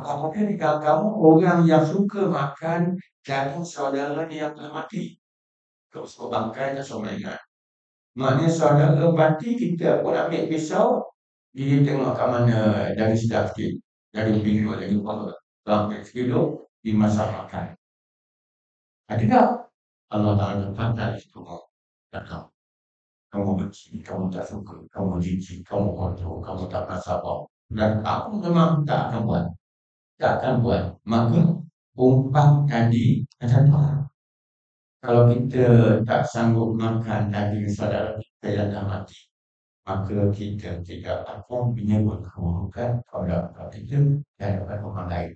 Apakah kamu orang yang suka makan daging saudara yang telah mati? Kalau suka bangkai kan semua ingat. Maknanya saudara mati kita pun ambil pisau, dia tengok kat mana daging sedap sikit. Daging bingkut, daging apa. Sampai sekilo, dimasak makan. Ada tak? Allah Ta'ala kata di situ. Cakap, kamu benci, kamu tak suka, kamu jijik, kamu kotor, kamu tak rasa apa. Dan aku memang tak akan buat. Tak akan buat. Maka umpan tadi macam tu. Kalau kita tak sanggup makan daging saudara kita yang dah mati, maka kita tidak akan menyebut keburukan kepada kita dan kepada orang lain.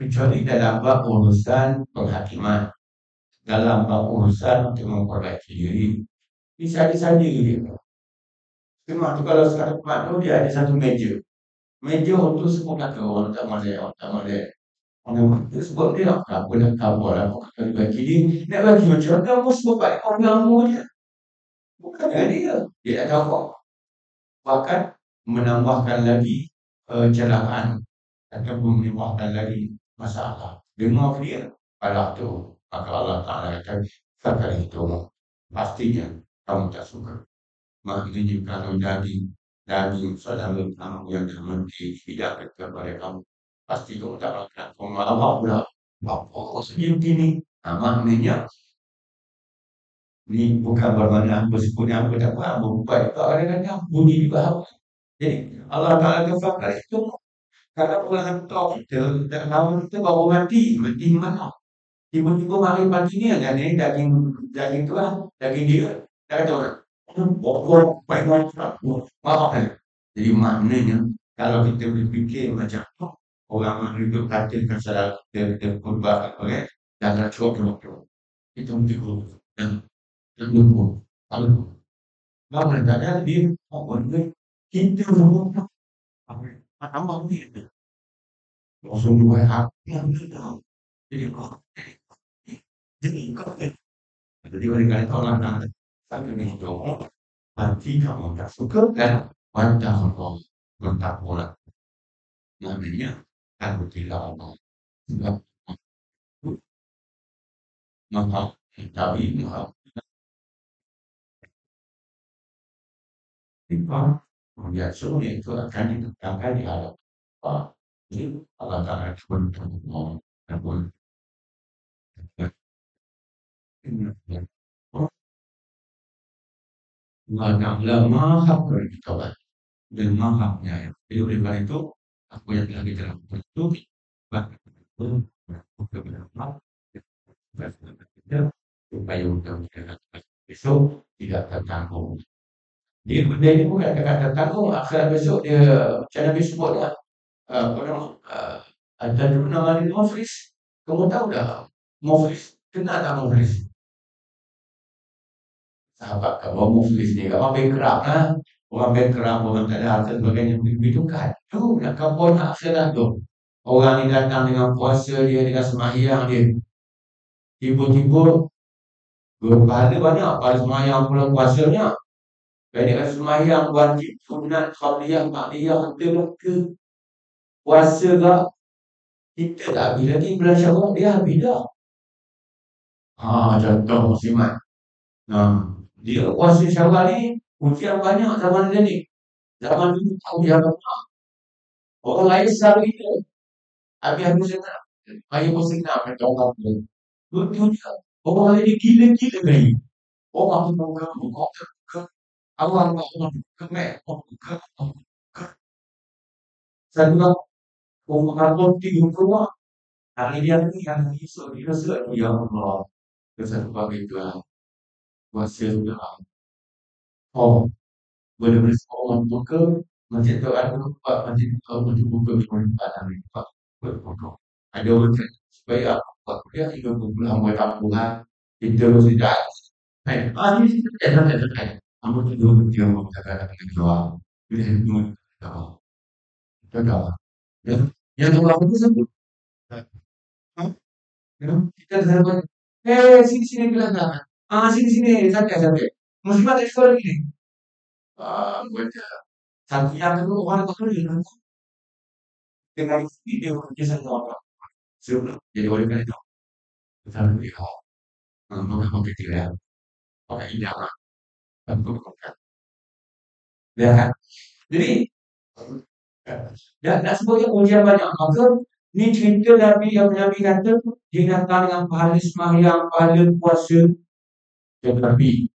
Kecuali dalam bab urusan penghakiman, dalam bab urusan untuk memperbaiki diri, bisa saja dia. Cuma tu kalau sekarang tempat tu dia ada satu meja. Meja untuk semua kata orang tak boleh, orang tak boleh. Sebab dia nak apa nak cover lah. Nak bagi dia. Nak bagi macam mana kamu sebab baik kamu je. Bukan dia. Dia nak cover. Bahkan menambahkan lagi celahan ataupun menambahkan lagi masalah. Dengar dia. Allah tu. Maka Allah Ta'ala kata, kata itu. Pastinya kamu tak suka. Maknanya kalau daging saudara kamu yang dah mati tidak kepada kamu. Pasti kamu tak akan apa pula. Apa seperti ini? Maknanya ni bukan bermakna apa sebutnya apa tak faham. Bukan kadang-kadang bunyi di bahawa. Jadi Allah Ta'ala kata itu kalau orang tahu kita tak tahu kita baru mati mana? Tiba-tiba mari pagi ni ada ni daging tu lah, daging dia. Tak kata orang. Bokor, baik maaf. Jadi maknanya kalau kita berfikir macam tu, orang hidup katakan salah kita berubah okay? Dan cukup itu betul dan betul kalau kadang-kadang dia orang kita berubah tambah ni langsung dua hati yang betul jadi kau jadi oleh kerana itu Allah Ta'ala sambil berdoa hati kamu tak suka dan wajah kau mentak pula namanya aku tidak Allah sebab maha tapi maha tiba kemudian suruh itu akan ditetapkan di hadapan Allah. Jadi Allah Ta'ala cuma mau namun Allah maha beritahu dan maha penyayang. Jadi oleh karena itu apa yang telah kita lakukan itu bahkan kita supaya kita besok tidak tertanggung. Dia benda ini bukan kata tanggung akhirat besok dia macam Nabi sebut lah. Ada dulu nama dia Muflis. Kamu tahu dah Muflis? Kenal tak Muflis? Sahabat kamu Muflis ni. Kamu bankrupt lah. Orang bankrupt, orang tak ada harta sebagainya. Begitu kacau nak kampung nak akhirat tu. Orang ni datang dengan puasa dia, dengan sembahyang dia. Tiba-tiba berpahala banyak. Pada sembahyang pula puasanya. Banyak sembahyang wajib, sunat, qabliyah, ba'diyah, ke puasa tak? Kita tak habis lagi bulan Syawal, dia habis dah. Contoh muslimat. Dia puasa Syawal ni ujian banyak zaman dia ni. Zaman dulu tahu dia apa. Orang lain selalu itu. Habis-habis senang. Ayah pun senang kata orang tu. Betul dia. Orang lain ni gila-gila lagi. Orang tu buka. Awal orang kemek. Buka. Satu lah. Orang kampung tiga keluar. Hari dia ni yang esok dia rasa ya Allah. Kesan bagi itu lah. Puasa sudah. Boleh-boleh orang buka. Masjid tu ada buka. Masjid tu masjid buka. Ada buka. Ada orang supaya buat kuliah 30 buat tampungan. Kita sudah. Ini tidak. Kamu tidur dia mau katakan jual. Bila itu gagal. Ya, yang orang itu sebut. Kita dapat. Sini bilang kan. Sini santai. Muslimat ekspor ini. Baca. Satu yang kedua orang tak boleh. dengan ini dia bekerja sama orang. Sebelum jadi oleh kerana itu, kita lebih mengambil pilihan. Orang indah lah. Untuk bukan. Ya kan? Jadi, dan sebagai ujian banyak maka ni cerita Nabi yang Nabi kata dia datang dengan pahala sembahyang, pahala puasa, tetapi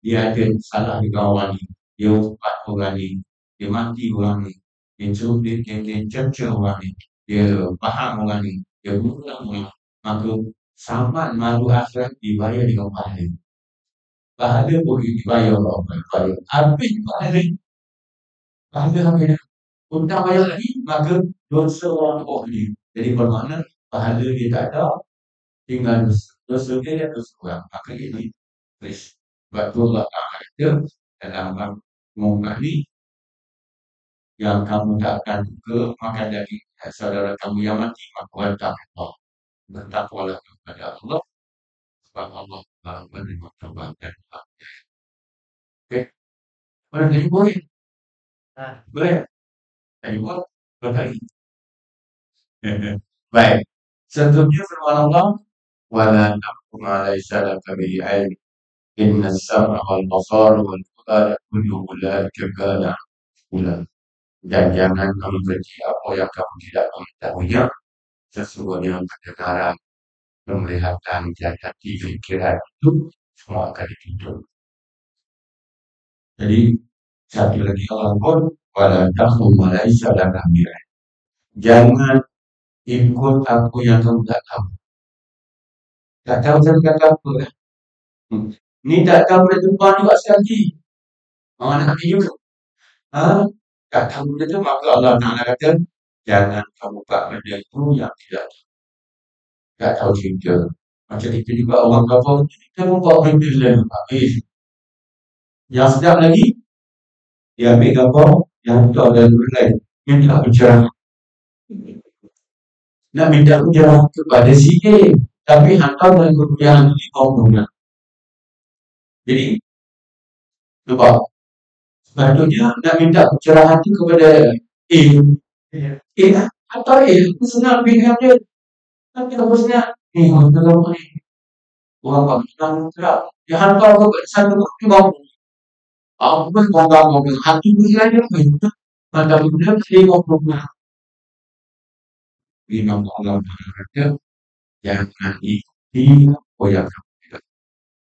dia ada salah dengan orang ni, dia umpat orang ni, dia mati orang ni, dia cerca orang ni, dia faham orang ni, dia bunuh orang ni, maka saman malu akhirat dibayar dengan pahala. Pahala boleh dibayar oleh Allah. Habis pahala habis. Hutang bayar lagi, maka dosa orang tu boleh. Jadi bermakna pahala dia tak ada, tinggal dosa. Dosa dia dosa orang. Maka ini tulis. Sebab tu Allah Ta'ala kata dalam mungkah ni, yang kamu tak akan ke makan daging saudara kamu yang mati, maka hantar Allah. Bertakwalah kepada Allah. Sebab Allah menerima taubat dan okey. Boleh jadi boleh. Boleh. Jadi boleh. Berkali. Baik. Seterusnya firman Allah, ولا تقف ما ليس لك به علم إن السمع والبصر والفؤاد كل أولئك كان مسؤولا. Dan jangan kamu benci apa yang kamu tidak mengetahuinya, sesungguhnya pendengaran, penglihatan, dan hati fikiran itu semua akan dituntut. Jadi satu lagi Allah pun wala taqfu ma laysa laka bihi ilm. Jangan ikut apa yang kamu tak tahu. Tak tahu saya kata apa lah. Ni tak tahu boleh tumpah juga sekali. Nak juga. Tak tahu benda tu, maka Allah Ta'ala kata, jangan kamu buat benda itu yang tak tahu cerita. Macam itu juga orang kafir, kita pun buat benda lain. Habis. Yang sedap lagi, dia ambil gambar, yang itu ada benda lain. Minta bicara. Nak minta bicara kepada si A, tapi hantar dalam kemudian di kaumnya. Jadi, nampak? Sepatutnya nak minta pencerahan tu kepada A. A lah. Atau A, aku senang pilihan dia. Tapi aku senang, orang dalam ni. Orang tak senang terang. Dia hantar ke satu bukti mampu. Aku pun bangga mampu. Hati pilihan dia pun. Maka kemudian saya mampu. Imam Allah kata, jangan ikuti apa yang kamu tidak.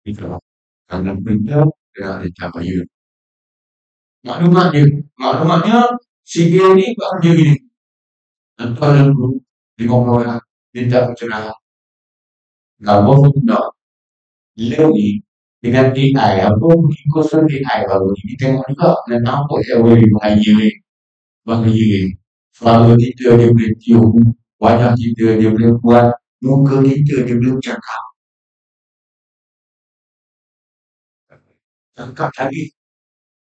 Itulah. Karena benda dia ada cahaya. Maklumatnya si A ni buat dia gini. Entah dalam guru 50 orang minta pencerahan. Gambar pun tak. Beliau ni dengan AI apa khusus AI baru ni kita tengok juga dan nampak dia boleh bahaya ni. Suara kita dia boleh tiup, wajah kita dia boleh buat, muka kita dia boleh cakap. Cakap lagi.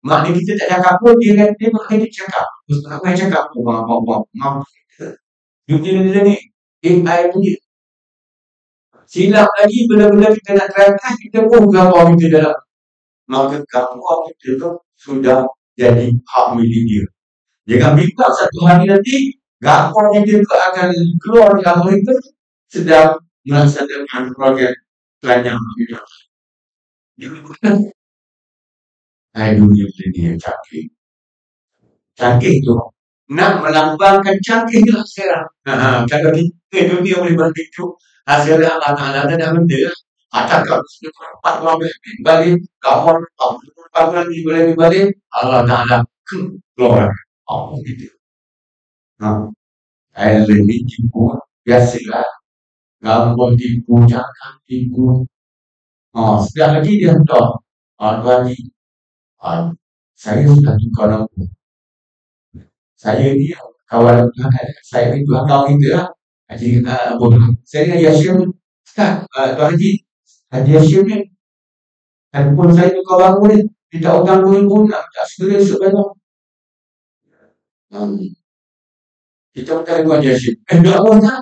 Maknanya kita tak cakap pun dia maknanya dia cakap. Terus apa yang cakap? Mampu kita. Dia ni AI punya. Silap lagi bila-bila kita nak terangkan, kita pun gambar kita dalam. Maka gambar kita tu sudah jadi hak milik dia. Jangan minta satu hari nanti, gambar kita tu akan keluar di gambar itu sedang melaksanakan program pelajaran kita. Dunia ini yang canggih. Canggih tu. Nak melambangkan canggih tu sekarang. Kalau kita dunia boleh berhidup, hasilnya Allah Ta'ala ada benda. Ada kalau empat lama balik, kawan, empat lagi boleh balik, Allah Ta'ala keluar. Apa gitu. Air ini tipu, biasalah. Gambar tipu, cakap tipu. Sekali lagi dia hantar. Lagi. Saya sudah tukar nama. Saya ni kawan saya ni dua tahun itu lah. Haji saya Haji Hashim Ustaz, Tuan Haji Hashim ni handphone saya tukar baru ni, minta hutang 2,000 nak segera esok besok. Kita minta Tuan Haji Hashim, tak pun tak.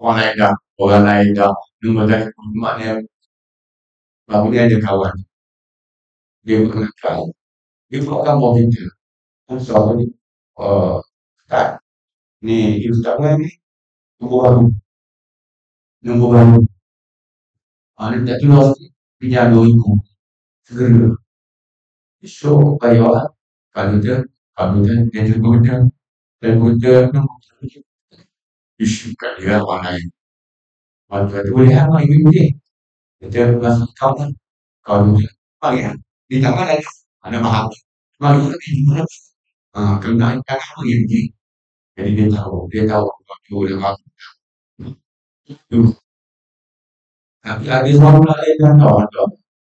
Orang lain dah nombor telefon maknanya baru ni ada kawan dia mengenal dia buat gambar kita. So, ni tak Ni itu tak ni nombor baru, nombor baru. Dia tak keluar pinjam 2,000 segera. Esok bayar komputer dia jual komputer isu kat dia orang lain. Orang tu boleh apa ini boleh. Kita masuk kawan kawan dia. Bagi di tangan ada mahal. Bagi dia mana? Kena ikan apa ini. Jadi dia tahu waktu dia masuk. Tapi ada orang lain yang tahu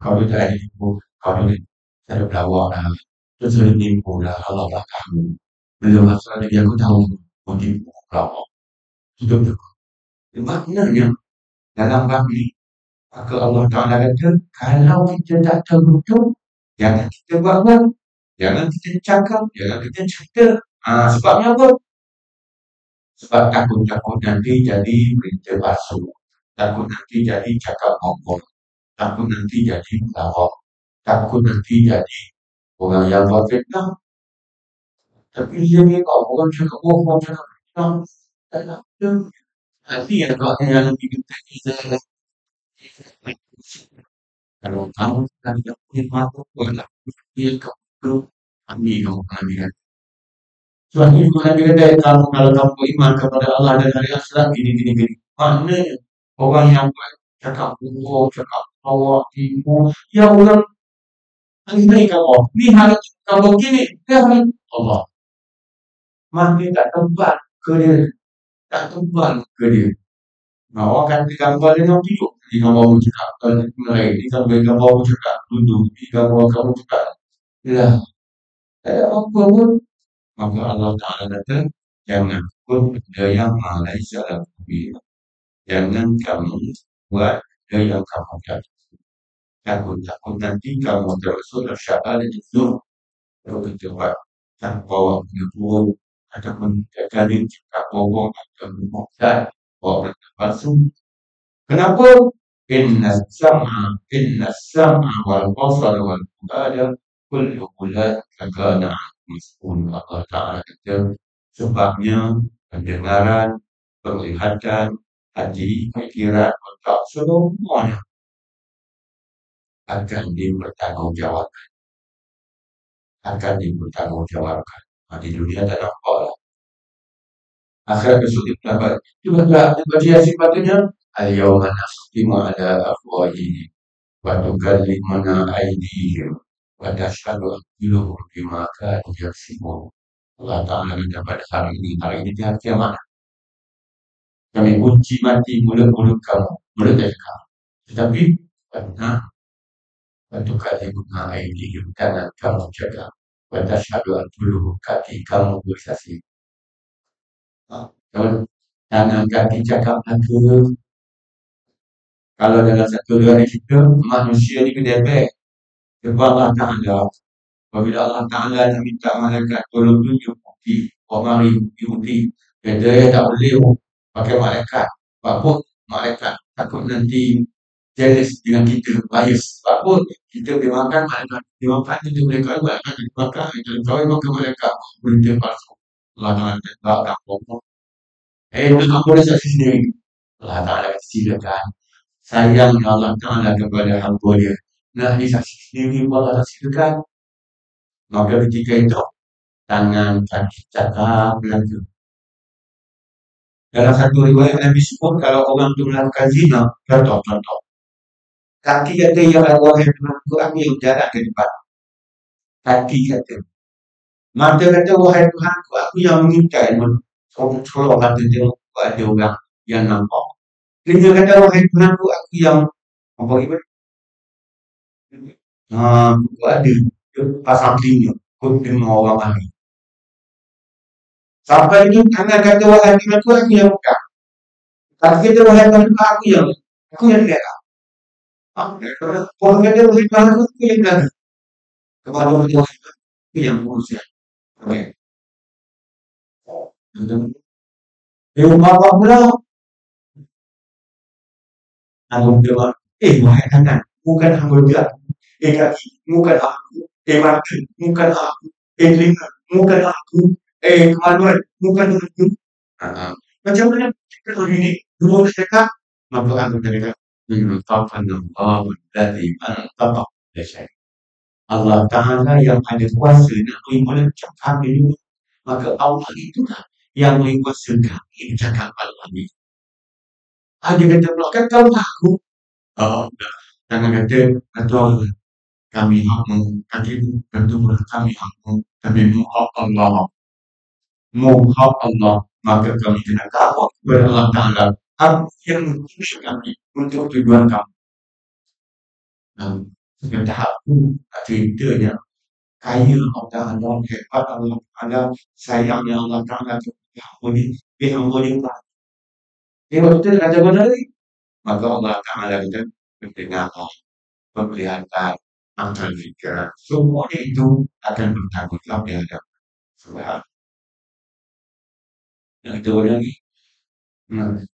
kalau dia ada ibu, kalau dia ada pelawak lah, terus dia nipu lah, Allah tak tahu. Belum masalah dia aku tahu motif pelawak. Hidup tu. Maknanya dalam Bibli, maka Allah Ta'ala kata, kalau kita tak tahu betul, jangan kita buat, jangan kita cakap, jangan kita cerita. Sebabnya apa? Sebab takut-takut nanti jadi berita palsu. Takut nanti jadi cakap ngomong. Takut nanti jadi pelawak. Takut nanti jadi orang yang buat fitnah. Tapi dia ni kalau orang cakap bohong, cakap fitnah, tak ada. Nanti agaknya yang lebih penting kita kalau kamu tidak punya mata, buatlah dia kamu ambil kamu pengambilan. Sebab itu Nabi kata kalau kamu beriman kepada Allah dan hari akhirat gini. Maknanya orang yang cakap bohong, cakap awak, tipu, ya orang ini kamu, ni hari kamu gini, ya Allah. Maka tak tebal ke dia, tak tebal ke dia. Orang kata gambar dia nak tidur, di gambar kamu cakap, di gambar kamu cakap, duduk, di gambar kamu cakap, ya, apa pun. Maka Allah Ta'ala kata, jangan pun benda yang laisa lakum bihi. Jangan kamu buat benda yang kamu tak takut nanti kamu termasuk syahadat itu. Kalau kita buat tanpa waktu buruk ataupun kadang cakap bohong atau membohongkan bawa benda palsu. Kenapa? Inna sam'a wal basara wal fuada kullu ulaika kana mas'ul. Allah Ta'ala kata sebabnya pendengaran, penglihatan, hati, fikiran, otak semuanya akan dipertanggungjawabkan. Di dunia tak nampak lah. Akhirat besok kita dapat. Cuba tak baca sifatnya. Al-yawma nakhtimu ala afwahihim wa tukallimuna aydihim wa tashhadu arjuluhum bima kanu yaksibun. Allah Ta'ala kata pada hari ini di hari kiamat. Kami kunci mati mulut-mulut kamu, mulut kamu. Tetapi wa tukallimuna aydihim, tangan kamu jaga. Wa tashhadu arjuluhum, kaki kamu bersaksi. Tangan kaki cakap aku. Kalau dalam satu dua hari kita, manusia ni kena baik. Sebab Allah Ta'ala, apabila Allah Ta'ala nak minta malaikat tolong tunjuk bukti, orang mari bukti, dia tak boleh pakai malaikat. Sebab pun malaikat takut nanti jealous dengan kita, bias. Sebab pun kita boleh makan malaikat, dia makan dia boleh kawin malaikat, dia makan, dia kawin makan malaikat, berita palsu. Allah Ta'ala tak ngomong. Itu tak boleh saksi sendiri. Allah Ta'ala silakan. Sayangnya Allah Ta'ala kepada hamba dia. Nak disaksi sendiri Allah silakan. Maka ketika itu tangan kaki cakap belaka. Dalam satu riwayat Nabi sebut kalau orang itu melakukan zina, contoh. Kaki kata ya wahai Tuhanku, aku yang jalan ke depan. Kaki kata. Mata kata wahai Tuhanku, aku yang mengintai. Kalau kata tengok ada orang yang nampak. Dia kata wahai Tuhanku, aku yang apa gimana? Aku ada pasang telinga, aku dengar orang lain. Sampai itu tangan kata wahai Tuhanku, aku yang buka. Kaki kata wahai Tuhanku, aku yang lihat. Orang kata wahai Tuhanku, aku yang lihat. Kepada wahai Tuhanku, aku yang berusia. Okey. Bapak pula aku jawab, wahai tangan, bukan anggota. Kaki, bukan aku. Mata, bukan aku. Telinga, bukan aku. Kemaluan, bukan aku. Heeh. Macam mana kita hari ni dua sedekah, maka aku kata, "Taqabbalallahu alladzi anfaqa kulla syai'." Allah Ta'ala yang ada kuasa nak terima ucap kami ini. Maka Allah itulah yang menguasa kami cakap Allah ni. Dia kata pula, kan kau tahu? Dah. Jangan kata, betul kami hamba, kami betul kami hamba, kami muhab Allah. Muhab Allah. Maka kami kena takut kepada Allah Ta'ala. Apa yang mengutus kami untuk tujuan kami. Sekedar aku ceritanya kaya Allah Ta'ala, hebat Allah Ta'ala, sayangnya Allah Ta'ala kepada hamba ni, dia hamba ni tak. Dia waktu tu kata benar ni. Maka Allah Ta'ala kata, pendengaran, penglihatan, akal fikiran, semuanya itu akan bertanggungjawab di hadapan Tuhan. Yang itu lagi.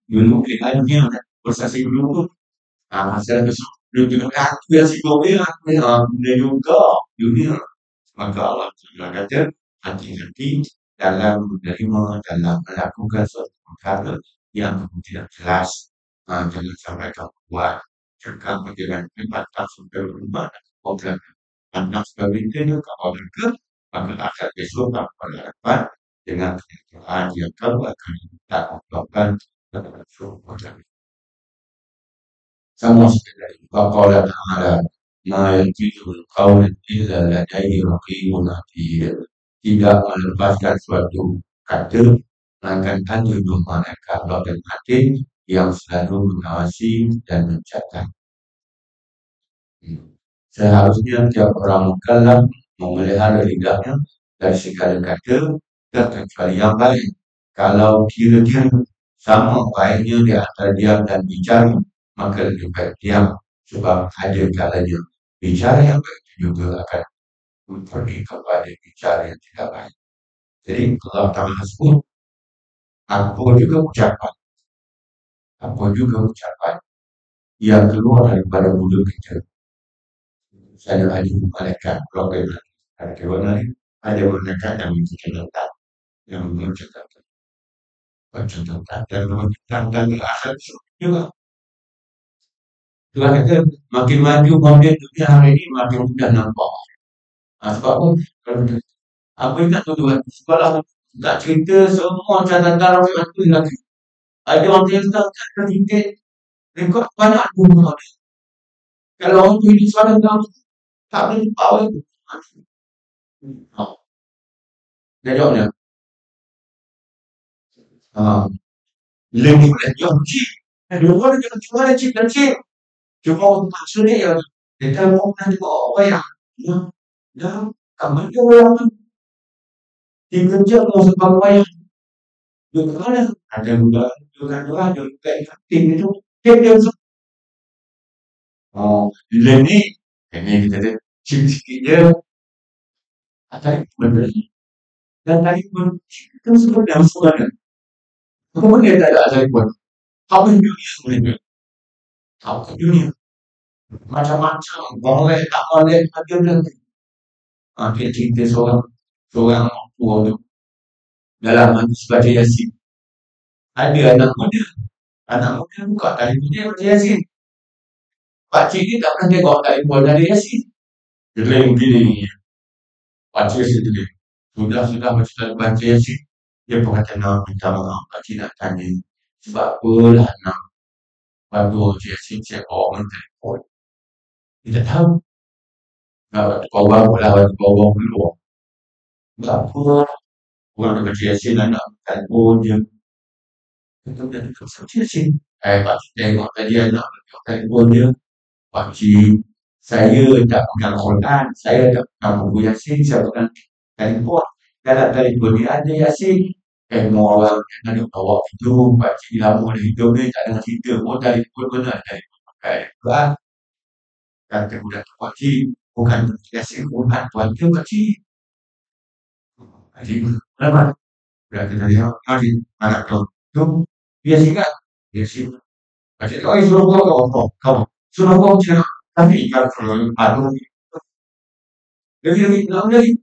Dulu pilihannya proses dulu. Masa besok dia juga aku yang si mobil dia juga dunia. Maka Allah Ta'ala kata, hati-hati dalam menerima, dalam melakukan suatu perkara yang tidak jelas. Jangan sampai kamu buat cakap dengan hebat sampai berubah dan anak sebagainya kalau mereka maka akan besok kamu berhadapan dengan kenyataan yang kamu akan lakukan dalam suatu sama seperti Qala Ta'ala ma yalfizu min qawlin illa ladayhi raqibun atid. Tidak melepaskan suatu kata melainkan ada dua malaikat dan atid yang selalu mengawasi dan mencatat. Seharusnya tiap orang mukallaf memelihara lidahnya dari segala kata terkecuali yang baik. Kalau kira-kira sama baiknya di antara diam dan bicara, maka lebih baik diam. Sebab ada kalanya bicara yang baik juga akan pergi kepada bicara yang tidak baik. Jadi Allah Ta'ala sebut, apa juga ucapan yang keluar daripada mulut kita. Saya ada malaikat, problem ada kebenaran, ada malaikat yang mencatat, yang mencatat dan mencatat akhir juga. Tuhan kata, makin maju model dunia hari ini, makin mudah nampak. Sebab apa yang tak tahu Tuhan? Sebab aku tak cerita semua catatan orang itu lagi. Ada orang yang tak cerita, rekod banyak dulu. Kalau orang itu hidup suara dalam tak boleh tahu itu. Dia jawabnya. Lebih boleh jawab cik. Dua orang jangan cuma cik dan cik. Cuma maksudnya ya, kita mau nanti bawa yang, kamar dia orang 3 jam mau sebab bayar. Dia mana? Ada budak, ada kayak tim itu, dia bila ni kita ada sikit je. Tarik benda ni. Dan tarik pun, kita sebut dalam suara. Apa dia tak ada tarik pun? Apa dunia sebenarnya? Apa dunia? Macam-macam, boleh, tak boleh, ada nanti. Dia cerita seorang tua tu dalam hadis baca Yasin. Ada anak muda buka tali dia baca Yasin. Pakcik ni tak pernah tengok tali dari Yasin. Dia lain begini. Baca Yasin tu dia. Sudah baca Yasin. Dia pun kata nak minta maaf. Pakcik nak tanya. Sebab apalah nak waktu baca Yasin saya bawa telefon. Dia tak tahu. Waktu bawah dulu. Sebab apa? Orang baca Yasin nak telefon je. Kita dah dekat baca Yasin. Pakcik tengok tadi anak dekat telefon dia. Pakcik, saya tak pegang Quran, saya tak pegang buku Yasin, saya pegang telefon. Dalam telefon ni ada Yasin. Semua orang yang ada bawa itu, pakcik lama dah hidup ni, tak dengar cerita pun telefon benar. Telefon pakai Quran. Kata budak tu, pakcik, bukan Yasin Quran, Tuhan tu pakcik. Pakcik, kenapa? Budak kata dia, pakcik, anak tu, Yasin kan? Yasin. Pakcik, suruh kau. Suruh kau cakap. Tapi kalau ada lagi,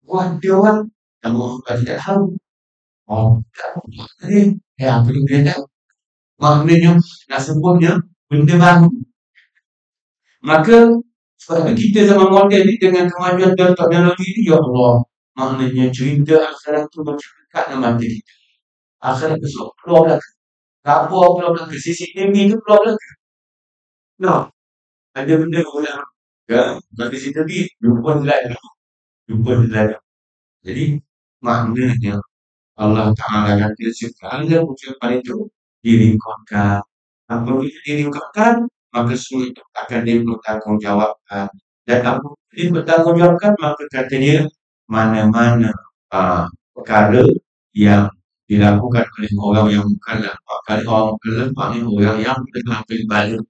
wah dia orang kamu tidak tahu. Oh, tadi, apa dia kata? Maknanya, nak sebutnya, benda baru. Maka, sebab itu kita zaman moden ni dengan kemajuan teknologi ni, ya Allah, maknanya cerita akhirat tu macam dekat dalam mata kita. Akhirat besok keluar belakang. Kapur keluar belakang. CCTV tu keluar belakang. Nah, ada benda ulang. Ya, bukan CCTV, jumpa live. Jumpa live. Jadi, maknanya Allah Ta'ala kata segala ucapan itu direkodkan. Apabila direkodkan, maka semua itu akan dipertanggungjawabkan. Dan apabila dipertanggungjawabkan, maka kata dia, mana-mana perkara yang dilakukan oleh orang yang mukallaf. Kali orang mukallaf, maknanya orang yang telah beribadah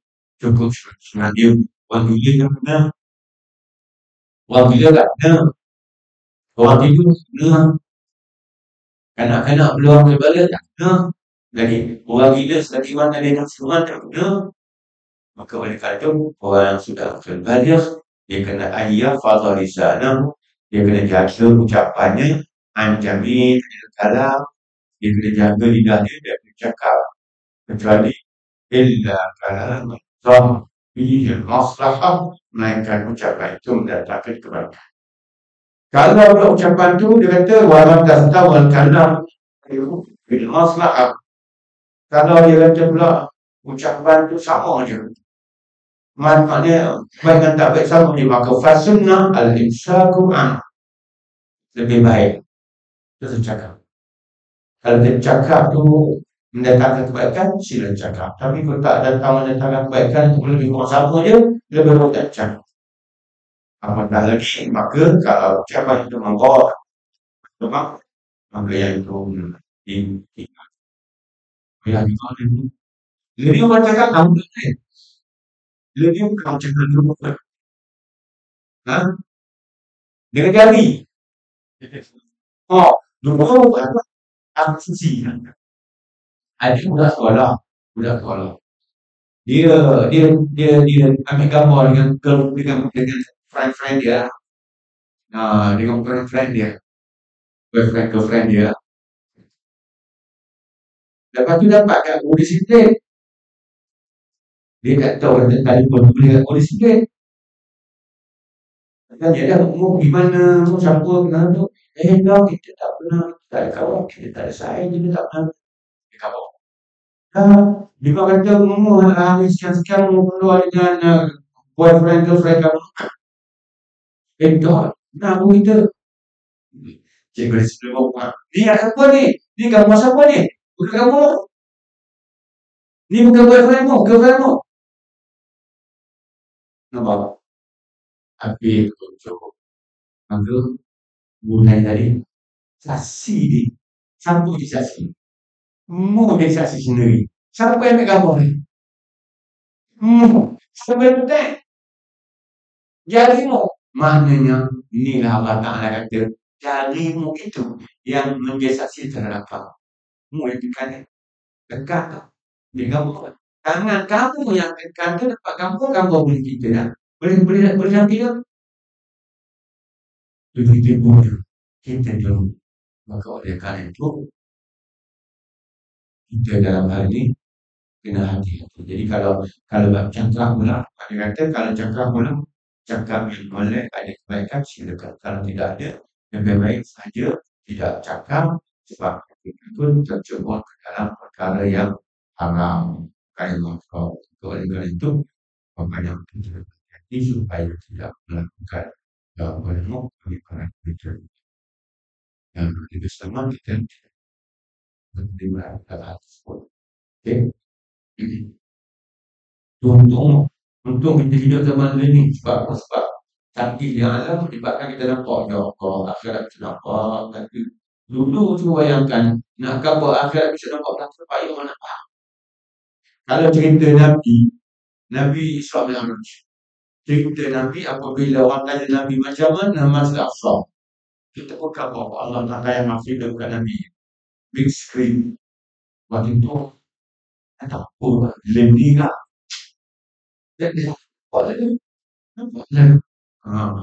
cukup sunat dia. Orang gila tak benar. Orang gila tak benar. Orang tidur tak benar. Kanak-kanak belum beribadah tak benar. Jadi, orang gila selagi mana dia nak sunat tak benar. Maka oleh kerana itu, orang yang sudah beribadah, dia kena ayah fadha lisanah, dia kena jaga ucapannya, anjamin, kalam, dia kena jaga lidah dia dan bercakap. Kecuali, illa kalam, fihi maslahah, melainkan ucapan itu mendatangkan kebaikan. Kalau pula ucapan tu dia kata walam tastawal kalam bil maslahah. Kalau dia kata pula ucapan tu sama je. Maknanya baik dan tak baik sama je, maka fasunnah al-imsaku an, lebih baik kita cakap. Kalau dia cakap tu mendatangkan kebaikan, sila cakap. Tapi kalau tak datang mendatangkan kebaikan, lebih kurang sama je, lebih baik tak cakap. Apatah lagi, maka kalau ucapan itu membawa memang, maka yang itu ditinggal. Yang itu lebih orang cakap kamu kan? Lebih kamu cakap dulu kan? Ha? Dengan jari. Oh, dulu apa? Aku suci. Ada budak sekolah. Dia dia ambil gambar dengan friend dia. Dengan friend dia, girlfriend dia. Lepas tu dapat kat polis disiplin. Dia tak tahu kata telefon boleh kat polis disiplin. Tanya dah, mu gimana, mu siapa, kenal tu. Kau kita tak pernah, tak ada kawan, kita tak ada saing, kita tak pernah. Dia kawan. Dia kata, mu hari sekian-sekian mu keluar dengan boyfriend, girlfriend kamu. Tak, kenapa kita? Cikgu disiplin bawa. Ni apa ni? Ni kamu siapa ni? Bukan kamu. Ni bukan boyfriendmu, girlfriendmu. Nampak? Habis tunjuk. Maka, mulai tadi, saksi dia. Siapa dia saksi? Mu dia saksi sendiri. Siapa yang ambil gambar ni? Siapa yang betul? Jarimu. Maknanya, inilah Allah Ta'ala kata, jarimu itu yang menjadi saksi terhadap kamu. Mu yang tekan dekat tak? Dia gambar. Tangan kamu yang tekan tu dapat gambar boleh kita dah. Boleh nampak tak? Itu kita boleh. Kita dulu. Maka oleh kerana itu, kita dalam hal ini kena hati-hati. Jadi kalau cakap pula, dia kata kalau cakap pula, cakap yang boleh ada kebaikan, silakan. Kalau tidak ada, lebih baik saja tidak cakap, sebab itu terjebak ke dalam perkara yang haram. Oleh kerana itu, banyak hati supaya tidak melakukan bermuk bagi para kerja. Yang bersama kita menerima hal tersebut. Okey. Untung kita hidup zaman ini sebab canggih yang alam menyebabkan kita nampak ya Allah, akhirat kita nampak. Tapi dulu cuba bayangkan nak kabar akhirat bisa nampak tak terpayah mana faham. Kalau cerita Nabi Isra Mi'raj. Cerita Nabi apabila orang tanya Nabi macam mana Masjid Aqsa. Kita pun khabar Allah Ta'ala yang maafkan dekat Nabi. Big screen. Waktu itu tak tahu lendiga. Jadi apa tadi? Nampak lah.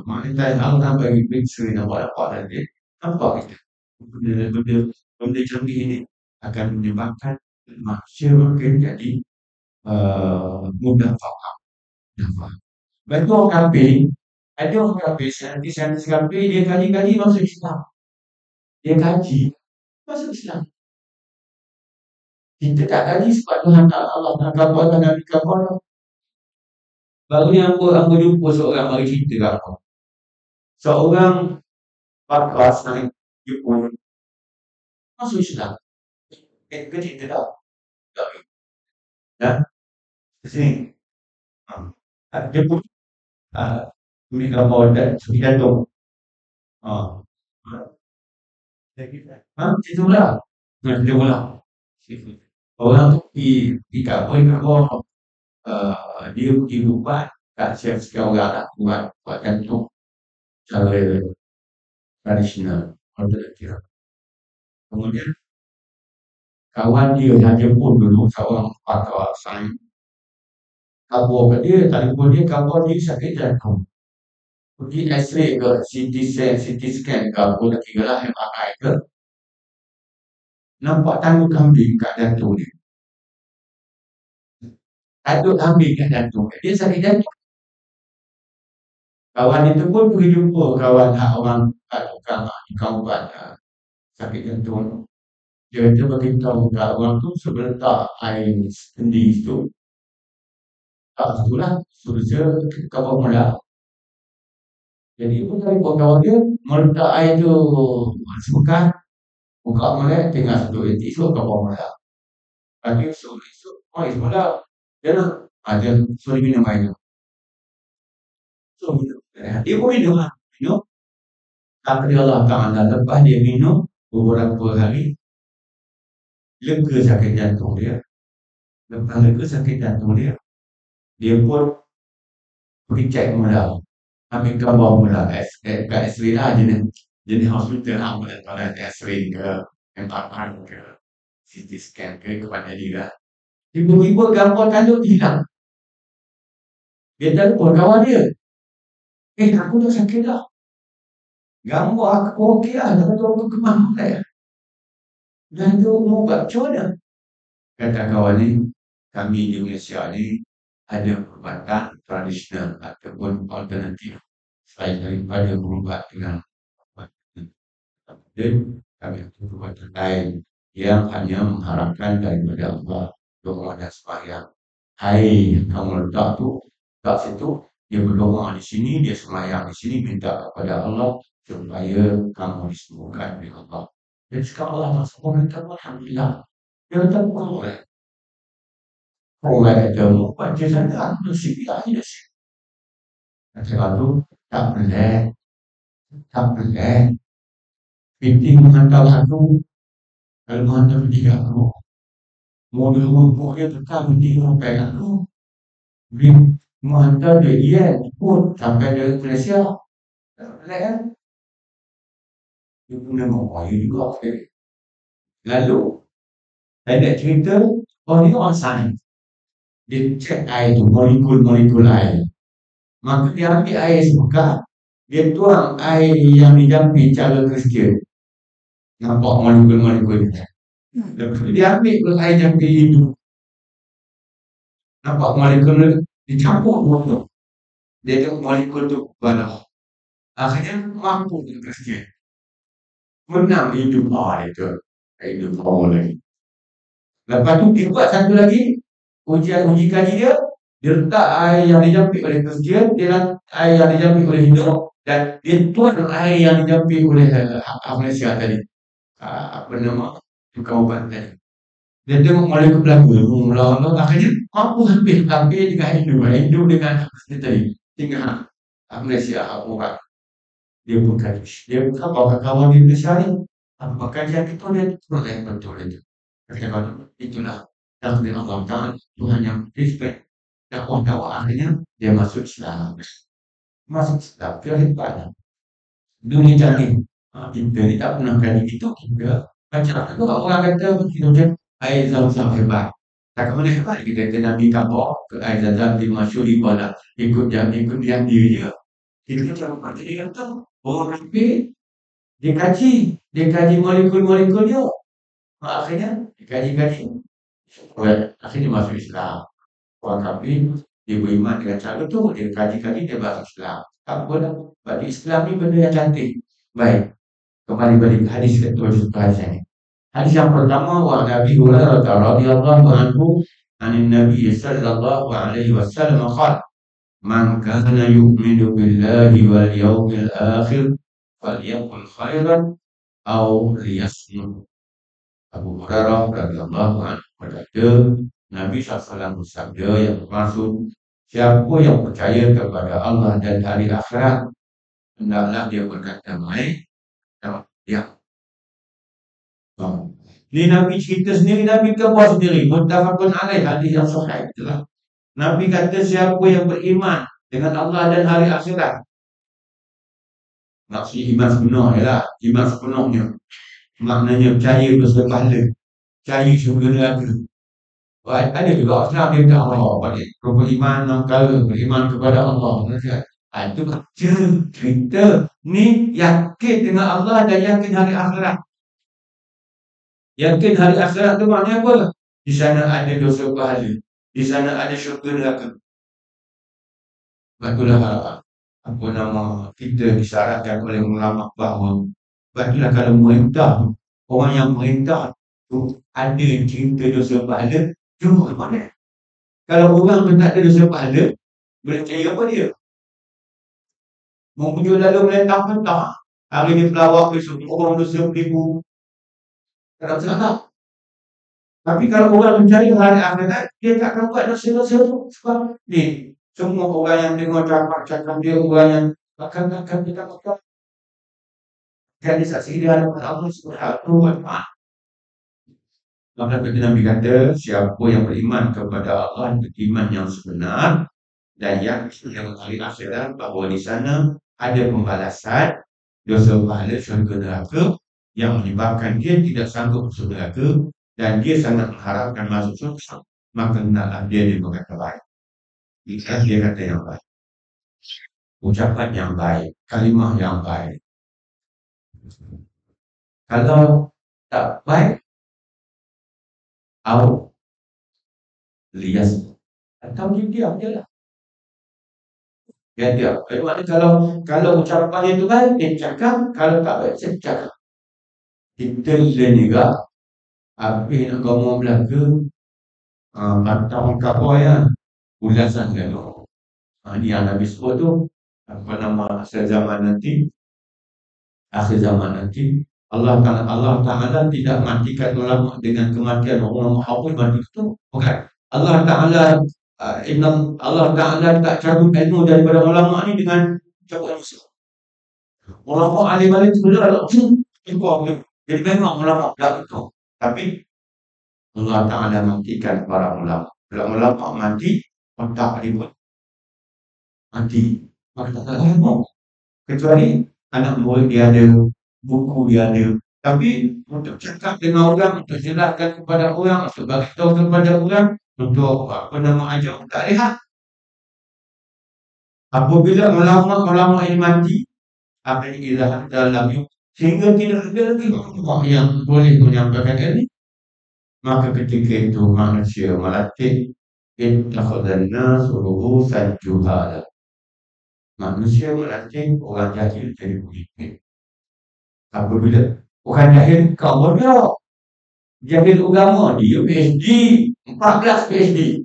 Maknanya Allah bagi big screen nampak tadi. Nampak kita. Benda benda canggih ini akan menyebabkan manusia makin jadi mudah faham. Mudah faham. Lepas tu orang kafir, ada orang kafir, saintis-saintis kafir, dia kaji-kaji masuk Islam. Dia kaji masuk Islam. Kita tak kaji sebab Tuhan tak Allah nak kapal dan Nabi kapal. Baru ni aku jumpa seorang mari cerita kat aku. Seorang pakar sains Jepun masuk Islam. Ke cerita tak? Tak. Ya? Sini. Jepun. Tulis gambar dan segi jantung. Ha. Cerita pula. Cerita pula. Orang tu pergi kat bawah, dia pergi buat kat sekian orang lah buat jantung cara tradisional alternatif. Kemudian kawan dia yang Jepun dulu seorang pakar sains kabur kat dia, telefon dia kabur dia sakit jantung. Pergi X-ray ke CT scan ke apa lagi ke lah MRI ke, nampak tanduk kambing kat jantung dia. Tanduk kambing kat jantung dia. Dia sakit jantung. Kawan itu pun pergi jumpa kawan orang tukang ubat sakit jantung. Dia kata beritahu kat orang tu sebelum letak air sendi tu, tak itulah suruh dia kapal mula. Jadi pun telefon kawan dia meletak air tu sebekan, buka molek tengah satu esok kapal mula. Pagi esok mai semula. Dia nak dia suruh minum air tu. So dia pun minum lah. Minum. Tapi Allah Ta'ala lepas dia minum beberapa hari lega sakit jantung dia. Lepas lega sakit jantung dia, dia pun pergi cek mula. Ambil gambar mula kat X-ray lah jenis hospital lah pada X-ray ke MRI ke CT scan ke kepada dia lah. Tiba-tiba gambar tanduk hilang. Dia telefon kawan dia. Aku dah sakit dah. Gambar aku okey lah. Tak tahu aku ke mana lah. Dan tu mau buat macam mana? Kata kawan ni, kami di Malaysia ni ada perubatan tradisional ataupun alternatif selain daripada berubat dengan dan kami ada perubatan lain yang hanya mengharapkan daripada Allah doa dan sembahyang. Air yang kamu letak tu kat situ, dia berdoa di sini, dia sembahyang di sini, minta kepada Allah supaya kamu disembuhkan oleh Allah. Dan sekarang Allah masuk orang kata alhamdulillah. Dia kata bukan orang. Orang kata buat je sana, aku nasiblah je nasib. Kata lalu, tak boleh. Tak boleh. Binti menghantar aku. Kalau menghantar binti aku. Mobil rumput dia tetap binti sampai aku. Binti menghantar dia, iya, ikut sampai dari Malaysia. Tak boleh kan? Dia pun nak mengawal juga. Lalu, saya nak cerita, orang ni orang sains. Dia cek air tu, molekul-molekul air. Maka dia ambil air sebekat, dia tuang air yang dijampit cara Kristian. Nampak molekul-molekul dia. Lepas tu dia ambil air jampit itu. Nampak molekul dicampur tu. Dia tengok molekul tu balah. Akhirnya mampu dengan Kristian. Menang hidup itu. Hidup power lagi. Lepas tu dia buat satu lagi uji kaji dia. Dia letak air yang dijampit oleh Kristian, dia letak air yang dijampit oleh Hindu, dan dia tuan air yang dijampit oleh Malaysia tadi. Apa nama tukang ubat tadi. Dia tengok molekul berlaku. Mula-mula akhirnya mampu hampir dengan Hindu dengan Kristian tadi. Tinggal Malaysia ubat. Dia pun kaji. Dia bukan bawa kawan di Malaysia ni. Apa kajian itu dia turun yang betul itu. Kata-kata itulah takdir Allah Ta'ala. Tuhan yang respect. Dakwah akhirnya dia masuk Islam. Masuk Islam. Kehebatnya. Dunia canggih. Kita ni tak pernah kali itu. Kita macam tu orang kata kita air zam-zam hebat. Tak mana hebat kita kata Nabi kabur ke air zam-zam di masyuri pada ikut dia je. Kita macam dia kata orang kafir dia kaji molekul-molekul dia. Akhirnya dikaji-kaji, akhirnya masuk Islam. Orang kafir, dia beriman dengan cara tu, dia kaji-kaji, dia masuk Islam. Tak apa dah. Bagi Islam ni benda yang cantik. Baik, kembali balik ke hadis ketua hadis ini. Hadis yang pertama, wa Nabi Hurairah radhiyallahu anhu anin Nabi sallallahu alaihi wasallam qala man kana yu'minu billahi wal yawmil akhir falyaqul khairan aw liyasmut. Abu Hurairah radhiyallahu anhu berkata, Nabi SAW bersabda yang bermaksud, siapa yang percaya kepada Allah dan hari akhirat, hendaklah dia berkata baik dan diam. Ni Nabi cerita sendiri, Nabi kebuat sendiri. Muttafaqun alaih, hadis yang sahih itulah. Nabi kata siapa yang beriman dengan Allah dan hari akhirat. Maksud iman sebenar ialah iman sepenuhnya. Maknanya percaya bersepahala, percaya syurga neraka. Ada juga Islam dia kata Allah balik. Beriman enam kali, beriman kepada Allah. Itu cerita ni yakin dengan Allah dan yakin hari akhirat. Yakin hari akhirat tu maknanya apa? Di sana ada dosa pahala, di sana ada syurga neraka. Itulah apa nama kita disyaratkan oleh ulama bahawa itulah kalau merintah, orang yang merintah tu ada cerita dosa pahala, cuma mana? Kalau orang tu tak ada dosa pahala, boleh percaya apa dia? Muncul lalu melentang-mentang, hari ni pelawak, besok orang dosa beribu. Tak salah. Tapi kalau orang mencari hari akhirat, dia tak akan buat dosa-dosa tu. Sebab ni, semua orang yang dengar cakap dia, orang yang akan kita makan. Kan dia saksi di hadapan Allah Subhanahu wa Ta'ala. Maka Nabi kata, siapa yang beriman kepada Allah, beriman yang sebenar, dan yang hari akhirat, bahawa di sana ada pembalasan dosa pahala syurga neraka yang menyebabkan dia tidak sanggup masuk neraka dan dia sangat mengharapkan masuk surga, maka hendaklah dia berkata baik. Dia kata yang baik, ucapan yang baik, kalimah yang baik. Kalau tak baik, atau lias, atau dia diam je lah. Dia diam. Kalau ucapannya itu baik, dia cakap. Kalau tak baik, saya cakap. Kita juga habis nak ngomong Melaka, matang kapal ya, ulasan kan. Ini yang Nabi sebut tu, apa nama, akhir zaman nanti, Allah Ta'ala tidak matikan ulama dengan kematian orang maupun mati itu. Bukan. Allah Ta'ala tak cabut ilmu daripada ulama ni dengan cabut ilmu. Ulama alim-alim sebenarnya jadi memang ulama tak betul. Tapi Allah Ta'ala matikan para ulama. Ulama mati, otak ribut. Mati. Maka tak ada ilmu. Kecuali anak murid dia ada, buku dia ada. Tapi untuk cakap dengan orang, untuk jelaskan kepada orang, untuk beritahu kepada orang, untuk apa nama ajar, tak lihat. Apabila ulama ini mati, apa yang ilahat dalam yuk, sehingga tidak ada lagi orang yang boleh menyampaikan ini, maka ketika itu manusia melatih ittakhadhan nasu ru'usan juhala. Manusia melatih orang jahil jadi pemimpin. Apabila orang jahil kau dia jahil agama, dia PhD 14 PhD,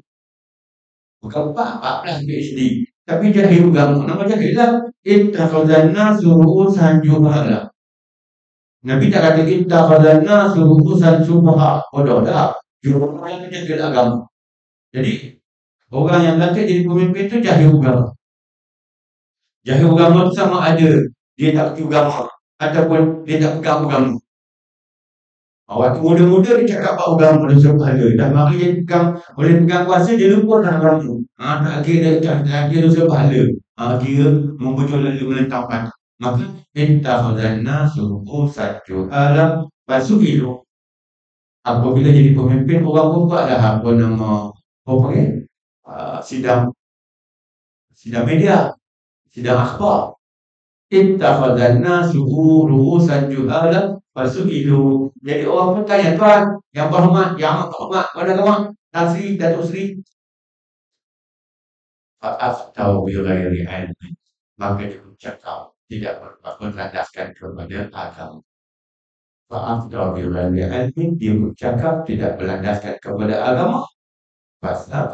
bukan 14 PhD, tapi jahil agama. Nama jahil lah ittakhadhan nasu ru'usan juhala. Nabi tak kata ittakhadhan nasu ru'usan sufaha. Bodoh dah. Juhala yang jahil agama. Jadi orang yang latih jadi pemimpin itu jahil agama. Jahil agama itu sama ada dia tak pergi agama ataupun dia tak pegang agama. Waktu muda-muda dia cakap apa agama dan sepahala. Dah mari dia boleh pegang kuasa, dia lupa dah agama. Tak kira dosa pahala. Dia membujur lalu melentangkan. Maka ittakhadhan nasu ru'usan juhala fasu'ilu. Apabila jadi pemimpin, orang pun buatlah apa nama sidang media, sidang akhbar. ittakhadhan nasu ru'usan juhala fasu'ilu. Jadi orang pun tanya, tuan yang berhormat, yang amat berhormat, mana kamu? Tan Sri, Datuk Sri. Fa'aftau bi ghairi ilmin. Maka dia bercakap tidak berlandaskan kepada agama. Fa'aftau bi ghairi ilmin, dia bercakap tidak berlandaskan kepada agama. Pasal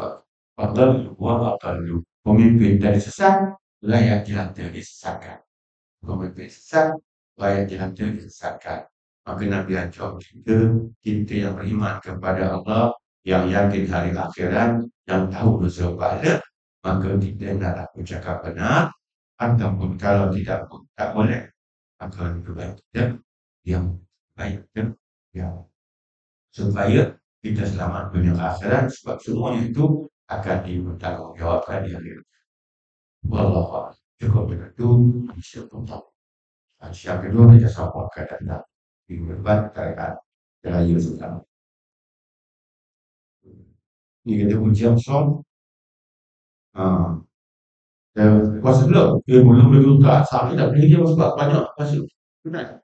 fadallu wa aqallu. Pemimpin tadi sesat, rakyat jelata disesatkan. Pemimpin sesat, rakyat jelata disesatkan. Maka Nabi ajar kita yang beriman kepada Allah, yang yakin hari akhirat, yang tahu dosa pahala, maka kita hendaklah bercakap benar, ataupun kalau tidak pun tak boleh, maka lebih baik kita diam, baik kita diam, supaya kita selamat dunia akhirat, sebab semuanya itu akan dipertanggungjawabkan di akhirat. Wallahu a'lam. Cukup begitu, bisa tutup. Yang kedua kita sampaikan tentang minggu depan terkait raya sekarang. Ini kita ujian soal. Puasa belum? Belum tak. Sampai tak boleh dia sebab banyak puasa. Benar.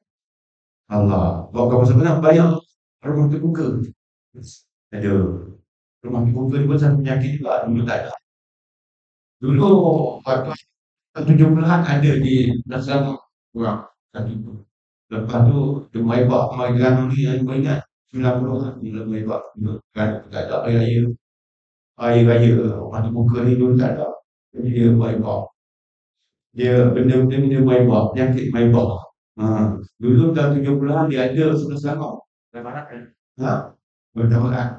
Allah. Bawa puasa benar banyak rumah terbuka. Ada rumah terbuka ni pun satu penyakit juga. Dulu tak ada. Dulu waktu 70-an ada di Nasrama kurang satu tu. Lepas tu dia maibak Magelang ni yang banyak 90-an bila maibak kan tak ada air raya orang terbuka ni dulu tak ada. Jadi dia maibak. Dia benda-benda dia maibak, penyakit maibak. Dulu tahun 70-an dia ada sebelah Selangor. Selangor kan? Bertawaran.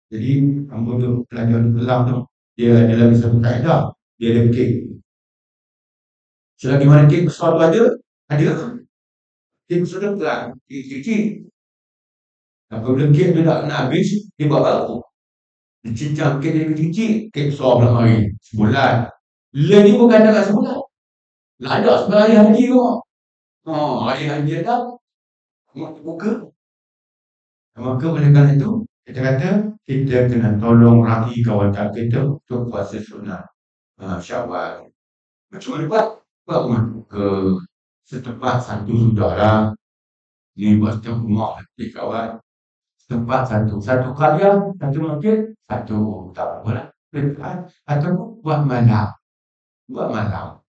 Jadi hamba tu pelajar di Kelang tu dia ada lagi satu kaedah. Dia ada kek. Selagi mana kek besar tu ada. Kek besar tu kan, kek kecil. Apabila kek tu nak habis, dia buat baru. Dia cincang kek dia kecil, kek besar pula mari. Sebulan. Lain ni bukan dekat sebulan. Nak ada sebelah hari haji tu. Hari haji datang. Buka. Maka oleh kerana itu, kita kata, kita kena tolong rahi kawan kita untuk puasa sunat Syawal. Macam mana buat? Buat rumah buka setempat satu sudahlah. Ini buat setiap rumah nanti kawan. Setempat satu karya, satu masjid, satu tak apalah. Atau buat malam. Buat malam.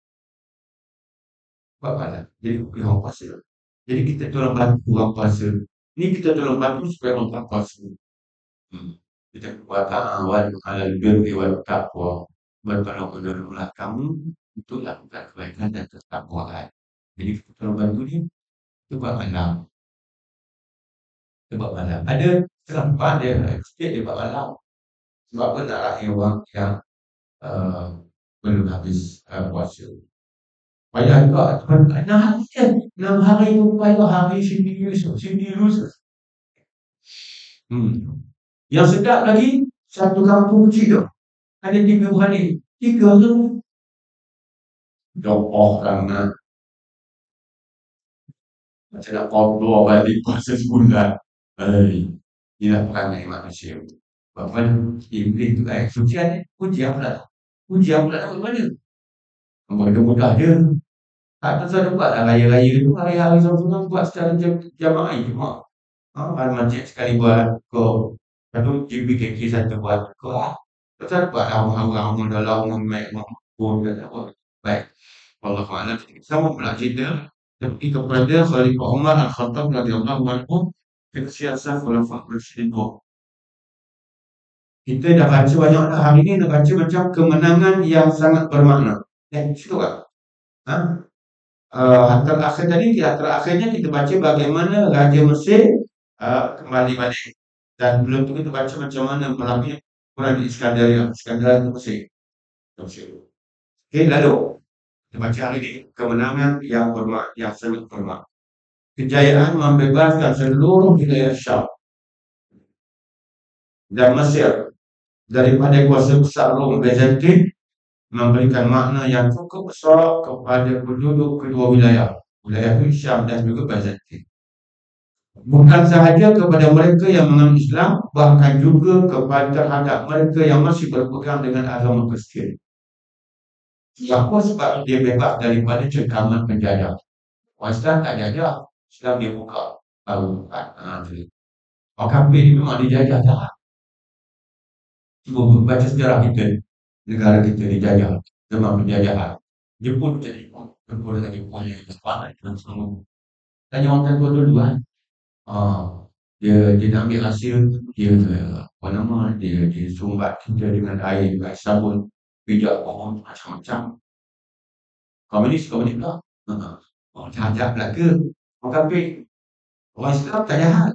Jadi orang puasa. Jadi kita tolong bantu orang puasa. Ini kita tolong bantu supaya orang tak puasa. Kita buat wal halal birri wal taqwa. Bertolong menolonglah kamu untuk lakukan kebaikan dan ketakwaan. Jadi kita tolong bantu ni, kita buat malam. Ada tempat dia, sikit dia buat malam. Sebab apa nak rahim orang yang belum habis puasa. Payah juga. 6 hari kan? 6 hari tu payah hari sendiri. Yang sedap lagi, satu kampung kecil tu. Ada 3 beradik. 3 tu. Dokoh kerana macam nak kotor balik puasa sebulan. Inilah perangai manusia. Bahkan iblis tu sucian ujian pula. Ujian pula nak mana? Mereka mudah je. Tak ada buat lah raya-raya tu. Hari-hari sama-sama buat secara jamaah cuma. Masjid sekali buat kau. Lepas tu JBKK satu buat kau. Tak buat orang-orang dalam mic pun tak apa. Baik. Wallahualam. Sama pula cerita seperti kepada Khalifah Umar Al-Khattab radhiyallahu anhu, kesiasan khulafah Rasyidin. Kita dah baca banyak dah. Hari ni dah baca macam kemenangan yang sangat bermakna. Situ kan? Terakhir tadi, terakhirnya kita baca bagaimana Raja Mesir kembali balik. Dan belum tu kita baca macam mana melangkah Quran di Iskandaria itu Mesir. Okey, lalu kita baca hari ini kemenangan yang sangat bermakna. Kejayaan membebaskan seluruh wilayah Syam dan Mesir daripada kuasa besar Rom Bizantin, memberikan makna yang cukup besar kepada penduduk kedua wilayah itu Syam dan juga Bizantin. Bukan sahaja kepada mereka yang mengenal Islam, bahkan juga kepada terhadap mereka yang masih berpegang dengan agama Kristian. Apa sebab dia bebas daripada cengkaman penjajah? Orang Islam tak jajah, Islam dia buka baru buka. Orang kafir ni memang dijajah tak? Cuba baca sejarah kita, negara kita dijajah, memang penjajahan. Jepun jadi Jepun lagi punya Jepun dan semua. Tanya orang tua dulu kan. Ah, dia nak ambil hasil, dia apa nama, dia sumbat kita dengan air, sabun, pijak pohon macam-macam. Komunis pula. Orang jahat pula ke? Orang kafir. Orang Islam tak jahat.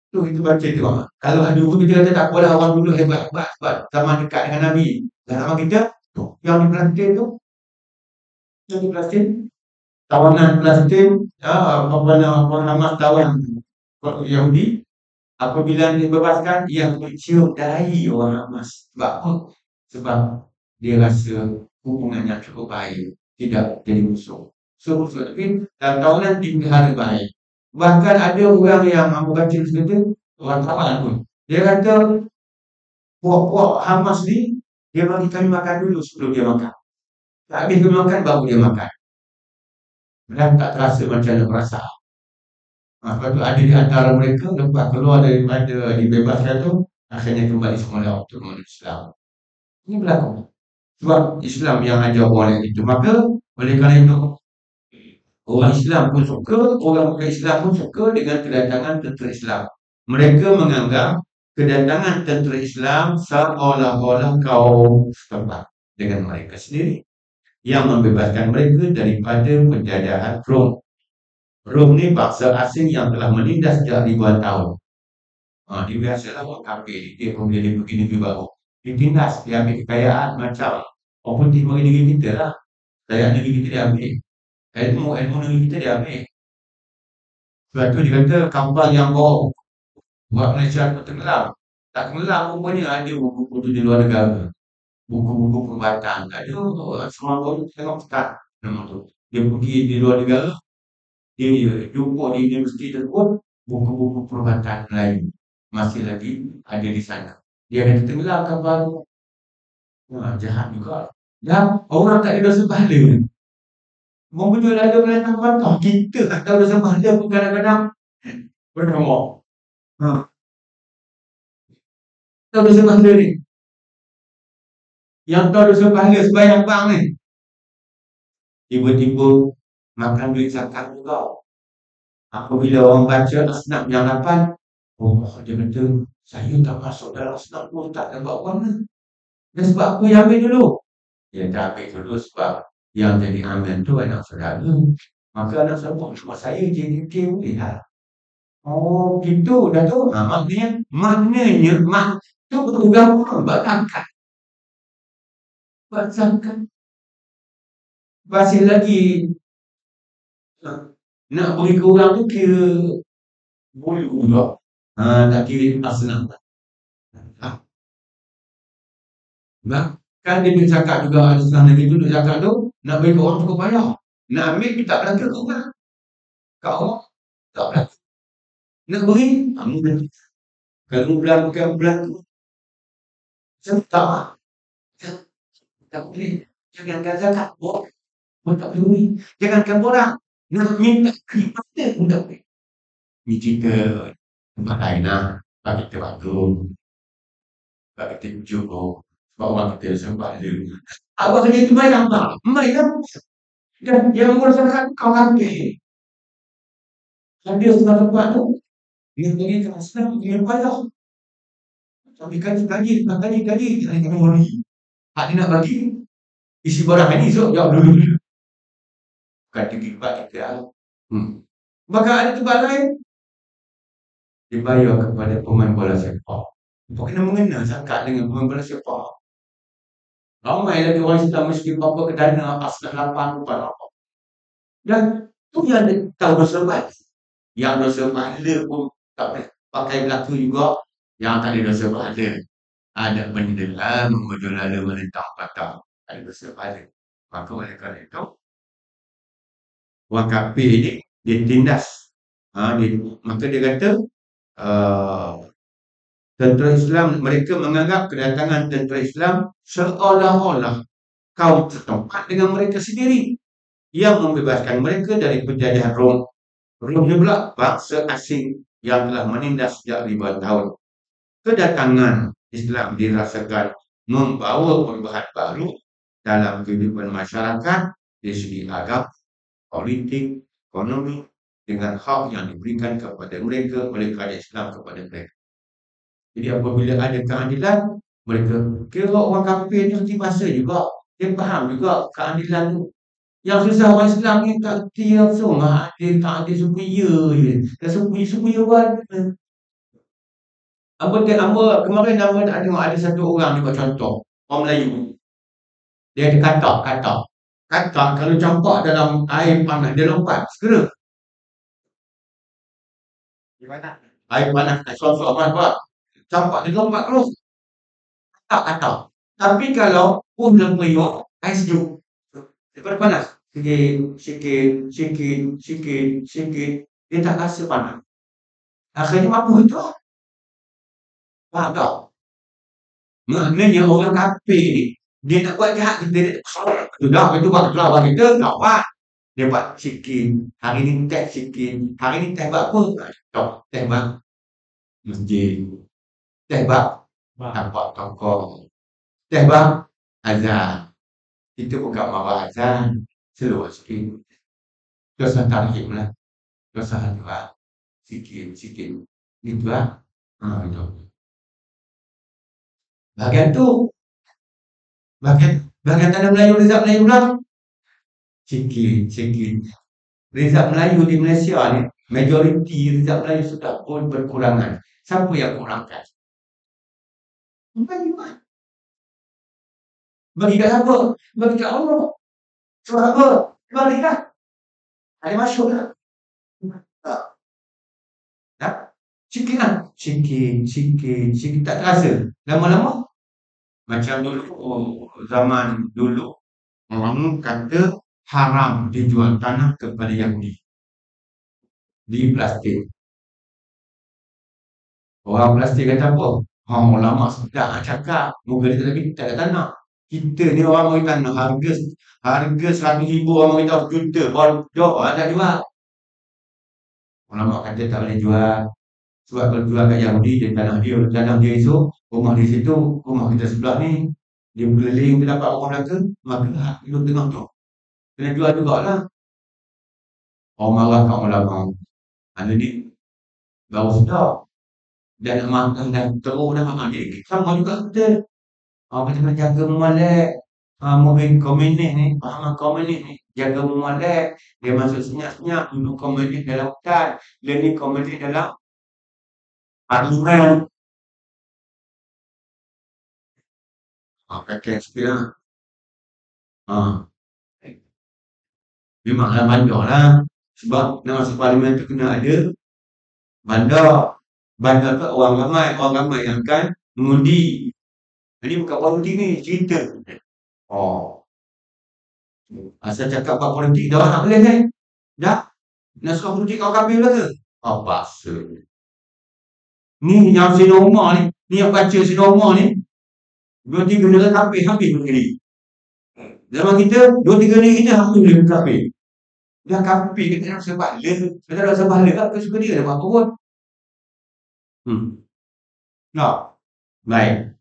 Tu kita baca tengok. Kalau ada guru dia kata tak apalah orang dulu hebat-hebat sebab zaman dekat dengan Nabi. Dan zaman kita, tu, yang di Palestin tu, yang di Palestin, tawanan Palestin, apa nama, orang Hamas tawan Yahudi, apabila dibebaskan, ia mencium dahi orang Hamas. Sebab apa? Sebab dia rasa hubungannya cukup baik, tidak jadi musuh. So, tapi dalam tawanan dipelihara baik. Bahkan ada orang yang baca cerita, orang tawan pun. Dia kata, puak-puak Hamas ni, dia bagi kami makan dulu sebelum dia makan. Tak habis kami makan, baru dia makan. Dan tak terasa macam mana perasa. Lepas tu ada di antara mereka, lepas keluar daripada dibebaskan tu, akhirnya kembali semula untuk mengenal Islam. Ini berlaku. Sebab Islam yang ajar orang itu. Maka, oleh kerana itu, orang Islam pun suka, orang bukan Islam pun suka dengan kedatangan tentera Islam. Mereka menganggap kedatangan tentera Islam seolah-olah kaum setempat dengan mereka sendiri yang membebaskan mereka daripada penjajahan Rom. Rom ni bangsa asing yang telah menindas sejak ribuan tahun. Dia biasalah orang kafir, dia pun dia pergi negeri baru. Ditindas, dia ambil kekayaan macam orang putih bagi negeri kita lah. Kekayaan negeri kita dia ambil. Ilmu negeri kita dia ambil. Sebab tu dia kata kapal yang bawa buat Malaysia tu tenggelam. Tak tenggelam rupanya ada buku-buku tu di luar negara. Buku-buku perubatan. Ada semua orang tengok pekat nama tu. Dia pergi di luar negara, dia jumpa di universiti tersebut buku-buku perubatan lain masih lagi ada di sana. Dia kata tenggelam kapal tu. Jahat juga. Dan orang tak ada dosa pahala. Mempunyai ada kelihatan patah. Kita tak tahu dosa pahala pun kadang-kadang bernama. Tahu dosa pahala ni. Yang tahu dosa pahala sebayang bang ni. Tiba-tiba makan duit zakat juga. Apabila orang baca asnaf yang 8, dia kata, saya tak masuk dalam asnaf pun, tak dapat warna. Dan sebab apa yang ambil dulu? Dia tak ambil dulu sebab yang jadi ambil tu anak saudara. Maka anak saudara cuma saya jadi boleh lah. Oh, gitu dah tu. Maknanya, tu beragama buat zakat. Buat zakat. Masih lagi nak beri ke orang tu kira bulu juga. Tak kira asnaf. Kan dia punya zakat juga ada setengah negeri tu duduk zakat tu nak bagi ke orang cukup payah. Nak ambil kita tak belaka ke orang. Kat orang tak belaka. Nak beri, mungkin. Kalau bulan bukan bulan tu. Saya tak lah. Tak boleh. Jangankan zakat. Pun tak boleh beri. Jangankan orang. Nak minta kita pun tak boleh. Ni cerita tempat lain lah. Bagi kita bantu. Bagi kita ujuk. Sebab orang kita sembah dia. Abang kerja itu main apa? Main lah. Dan yang merasakan kau ambil. Ambil setengah tempat tu. Dia bagi kerasnya, dia payah. Tapi kaji. Jangan kami beri. Hak dia nak bagi. Isi barang ini, so jawab dulu. Bukan tempat kita. Maka ada tempat lain. Dibayar kepada pemain bola sepak. Apa kena mengenal zakat dengan pemain bola sepak? Ramai lagi orang Islam mesti apa ke dana asal 8 rupiah apa. Dan tu yang tahu dosa pahala. Yang dosa pahala pun tak boleh pakai berlaku juga. Yang tak ada dosa pahala. Ada pendelam, menjelala menentang patah. Ada dosa pahala. Maka oleh kerana itu, orang kafir ni dia tindas. Maka dia kata tentera Islam, mereka menganggap kedatangan tentera Islam seolah-olah kaum setempat dengan mereka sendiri yang membebaskan mereka dari penjajahan Rom. Rom ni pula bangsa asing yang telah menindas sejak ribuan tahun. Kedatangan Islam dirasakan membawa perubahan baru dalam kehidupan masyarakat dari segi agama, politik, ekonomi dengan hak yang diberikan kepada mereka oleh kerajaan Islam kepada mereka. Jadi apabila ada keadilan, mereka kira orang kafir ni hati bahasa juga. Dia faham juga keadilan tu. Yang susah orang Islam ni tak kerti langsung. Adil tak adil supaya je. Dan supaya buat. Kemarin ada satu orang ni buat contoh. Orang Melayu. Dia ada katak. Katak kalau campak dalam air panas, dia lompat. Segera. Gimana? Air panas, suam-suam apa? Campak, dia lompat terus. Katak. Tapi kalau pun dalam periuk, air sejuk. Daripada panas. Sikit. Dia tak rasa panas. Akhirnya mampu itu. Faham tak? Maknanya orang kafir ni, dia nak buat jahat kita, sudah itu buat lawan kita, tak buat. Dia buat sikit, hari ni teh sikit, hari ni teh buat apa? Tak, teh buat masjid, teh buat nampak tokoh, teh buat azan. Kita bukan marah azan, seluruh sikit. Dosa tarhim lah, dosa juga, sikit. Itu lah. Itu. Bahagian tu, bahagian tanah Melayu, Rizal Melayu lah. Sikit. Rizal Melayu di Malaysia ni, majoriti Rizal Melayu sudah pun berkurangan. Siapa yang kurangkan? Bagi kat siapa? Bagi kat Allah. Sebab apa? Baliklah. Ada masuk lah. Tak? Sikit lah. Sikit. Tak terasa. Lama-lama. Macam dulu, zaman dulu, orang kata haram dijual tanah kepada Yahudi. Di plastik. Orang plastik kata apa? Ulama sudah cakap, moga dia lagi tak ada tanah. Kita ni orang bagi tanah, harga 100,000 orang bagi tahu juta, bodoh tak jual. Ulama kata tak boleh jual. Sebab kalau jual kat Yahudi, tanah dia esok, rumah di situ, rumah kita sebelah ni, dia berkeliling, dia dapat rumah Melaka, maka hidup tengah tu. Kena jual jugalah. Orang marah kat ulama. Anda ni baru sedap. Dan nak makan dah teruk dah. Dia sama juga kita. Kita kena jaga molek. Mungkin komunis ni, faham komunis ni, jaga molek. Dia masuk senyap-senyap, duduk komunis dalam hutan. Dia ni komunis dalam parlimen. Kata sekian. Memanglah bandar lah. Sebab nak masuk parlimen tu kena ada bandar. Bandar tu orang ramai yang akan mengundi. Jadi bukan politik ni, cerita. Asal cakap buat politik dah nak boleh kan? Dah? Nak suruh politik kau kafir lah ke? Apa asal? Ni yang sinoma ni, ni yang baca sinoma ni, 2-3 negara kafir habis negeri. Zaman kita, 2-3 negeri kita habis negeri kafir. Dah kafir kita nak sebab le. Kita nak sebab le tak suka dia dah buat apa pun. Tak. Baik.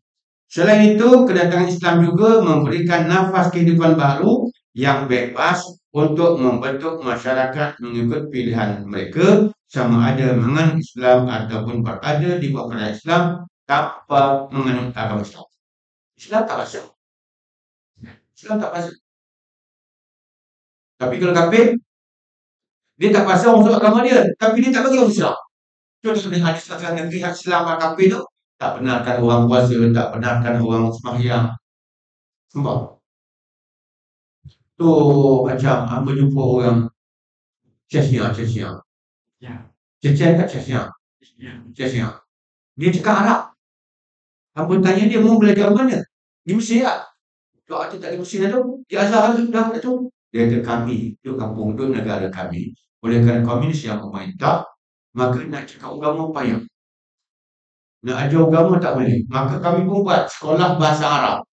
Selain itu, kedatangan Islam juga memberikan nafas kehidupan baru yang bebas untuk membentuk masyarakat mengikut pilihan mereka sama ada menganut Islam ataupun berada di bawah kerajaan Islam tanpa menganut agama Islam. Islam tak masuk. Tapi kalau kafir, dia tak pasal untuk agama dia, tapi dia tak bagi orang Islam. Contoh dengan hadis tentang negeri Islam dan kafir tu, tak benarkan orang puasa, tak benarkan orang sembahyang. Sebab tu macam hamba jumpa orang Chechnya. Chechen kat Chechnya. Dia cakap Arab. Hamba tanya dia mau belajar mana? Di Mesir tak? Kalau ada tak di Mesir tu, di Azhar dah tu. Dia kata kami, itu kampung tu negara kami. Oleh kerana komunis yang memerintah, maka nak cakap agama payah. Nak ajar agama tak boleh. Maka kami pun buat sekolah bahasa Arab.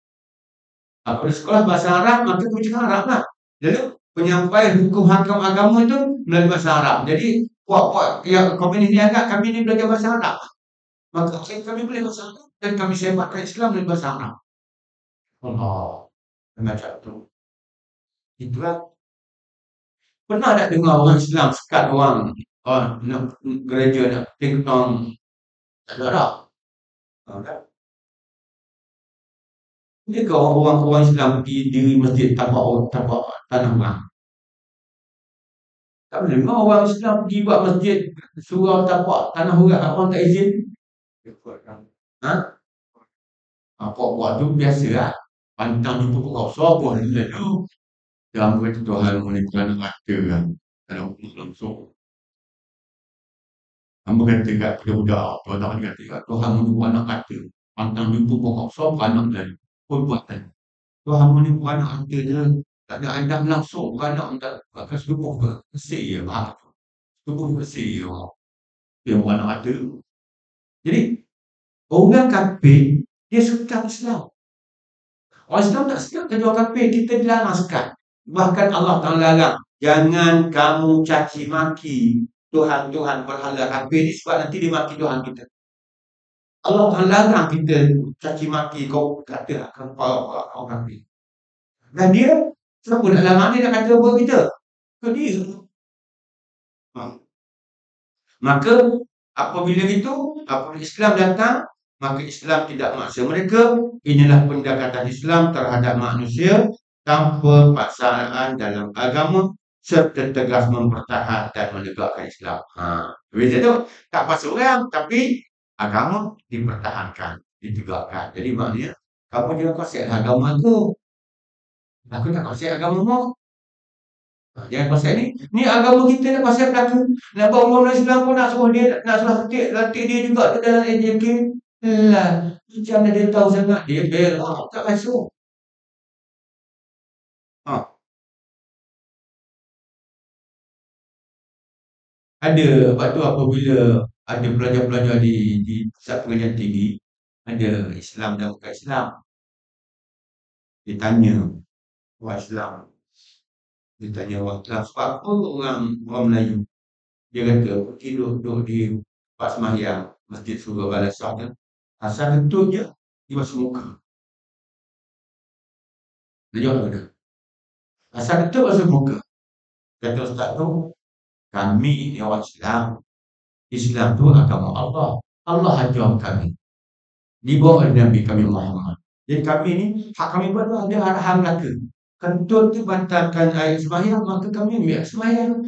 Aku di sekolah bahasa Arab, maka aku cakap Arab lah. Jadi penyampaian hukum hakam agama itu melalui bahasa Arab. Jadi puak-puak yang kami ini agak kami ini belajar bahasa Arab. Maka kami boleh bahasa Arab dan kami sebarkan Islam melalui bahasa Arab. Allah, macam tu. Itulah. Pernah tak dengar orang Islam sekat orang nak gereja nak tingtong? Tak ada tak? Tak. Dia ke orang Islam pergi diri masjid tapak tanah orang? Tak boleh. Memang orang Islam pergi buat masjid surau tapak tanah orang, orang tak izin. Ha? Buat tu biasa lah. Pantang jumpa pokok. Sopo dia tu? Yang kata Tuhan menentukan mata kan. Kalau langsung. Hamba kata kat budak-budak. Tuan-tuan kata kat Tuhan menunggu anak kata. Pantang jumpa pokok. Sopo anak dia? Pun buat kan. Tuhan menunggu anak kata je. Tak ada adab langsung. Anak tak akan selubuh ke. Kesih je. Selubuh kesih je. Dia buat anak kata. Jadi, orang kafir, dia suka Islam. Orang Islam tak suka jadi orang kafir. Kita dilarang sekat. Bahkan Allah Ta'ala larang. Jangan kamu caci maki Tuhan-Tuhan berhala kafir ni sebab nanti dia maki Tuhan kita. Allah Ta'ala larang kita caci maki kau kata akan orang kafir. Dan dia, siapa nak larang dia nak kata apa kita? Ke dia. Ha. Maka apabila itu, apabila Islam datang, maka Islam tidak maksa mereka. Inilah pendekatan Islam terhadap manusia tanpa paksaan dalam agama serta tegas mempertahankan dan menegakkan Islam. Beza tu tak paksa orang tapi agama dipertahankan, ditegakkan. Jadi maknanya kamu jangan konsep agama tu. Aku tak konsep agamamu. Jangan konsep ni. Ni agama kita nak konsep berlaku. Nak buat undang Islam pun nak suruh dia, nak suruh latih dia juga tu dalam AJK. Lah, macam mana dia tahu sangat? Dia berak, tak masuk. Ha, ada waktu apabila ada pelajar-pelajar di pusat pengajian tinggi, ada Islam dan bukan Islam. Dia tanya orang Islam. Dia tanya orang Islam, sebab apa orang Melayu? Dia kata, pergi duduk di tempat sembahyang Masjid Surau Balasah kan. Asal kentut je, dia basuh muka. Dia jawab mana? Asal kentut basuh muka. Kata Ustaz tu, kami ni orang Islam. Islam tu agama Allah. Allah ajar kami. Dibawa oleh Nabi kami Muhammad. Jadi kami ni, hak kami buat tu ada arahan belaka. Kentut tu batalkan air sembahyang, maka kami ambil sembahyang.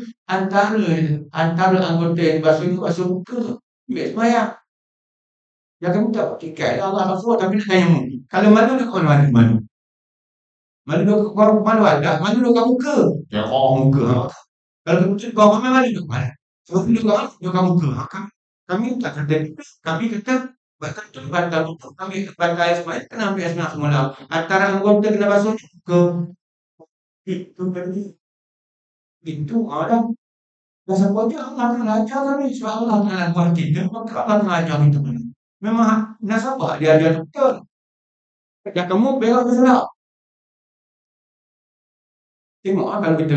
Antara anggota yang basuh muka tu, ambil sembahyang. Yang kami tak pakai Allah Rasul tapi nak tanya mu. Kalau malu nak kau ada malu. Malu duk kau malu ada, malu duk kau muka. Ya kau muka. Kalau kau kami malu duk mana? Sebab duk kau muka. Kami tak kata kami kata bahkan tu batal untuk kami batal semua kena ambil semula. Antara anggota kena basuh muka. Itu tadi. Itu ada. Rasa pojok Allah Ta'ala ajar kami. Sebab Allah Ta'ala buat kita, maka Allah Ta'ala ajar kita. Memang nasabah dia ajar betul. Yang kamu berak ke salah. Tengok kalau kita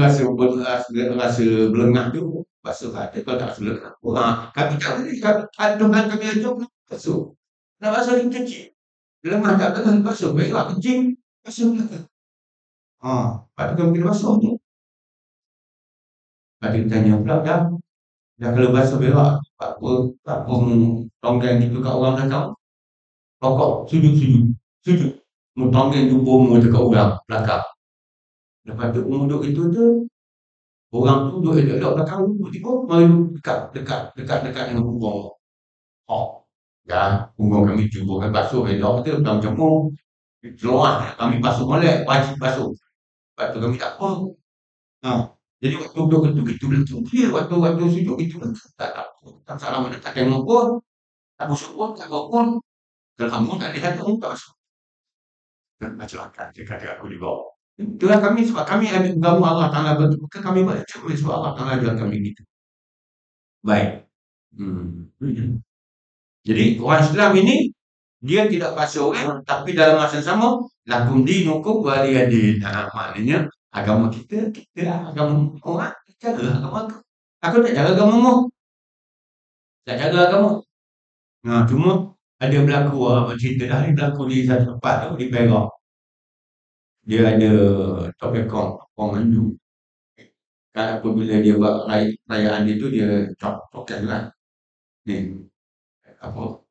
rasa belengah tu, basuh hati kalau tak rasa belengah. Kami tak boleh. Tuhan kami ajar basuh. Nak basuh dia kecil. Belengah tak belengah basuh. Berak kencing, basuh belakang. Lepas tu kami kena basuh tu. Lepas dia tanya pula dah. Dah kalau basuh berak, apa tonggeng itu kat orang belakang. Rokok, sujud. Tonggeng tu bomo dekat orang belakang. Lepas tu duduk itu tu, orang tu duduk elok-elok belakang tu, tiba-tiba mari dekat dengan punggung. Punggung kami cuba kan basuh elok tu, macam keluar kami basuh molek, wajib basuh. Lepas tu kami tak apa. Jadi waktu duduk itu betul dia waktu sujud itu tak salah mana tak tengok pun, tak busuk pun, tak bawa pun. Kalau kamu tak lihat kamu tak basuh. Dan masyarakat dia kata aku juga. Itulah kami sebab kami ada agama Allah Ta'ala betul. Maka kami baca sebab Allah Ta'ala ajar kami gitu. Baik. Jadi orang Islam ini Dia tidak paksa orang, tapi dalam masa yang sama, lakum dinukum waliyadin. Maknanya, agama kita, kita lah agama orang, jaga agama aku. Aku tak jaga agama, tak jaga agama. Cuma ada berlaku cerita dah ni berlaku di satu tempat tu di Perak. Dia ada top ekor orang Melayu. Kan apabila dia buat perayaan dia tu dia cocok lah. Ni apa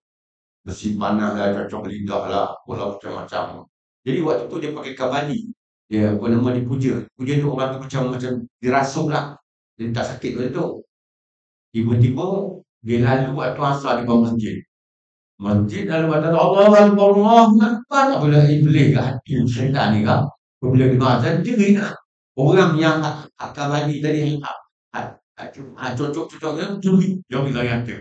bersimpanan lah, cocok lidah lah, pola macam-macam. Jadi waktu tu dia pakai kabali. Dia apa nama dipuja. Puja tu orang tu macam dirasuk lah. Dia tak sakit pada tu. Tiba-tiba dia lalu waktu asal di bawah masjid. Masjid dalam badan Allah Akbar Allah Akbar. Apabila iblis ke hati syaitan ni kan. Apabila dia azan jerit lah. Orang yang akan bagi tadi cocok-cocok dia jerit. Dia bilang kata.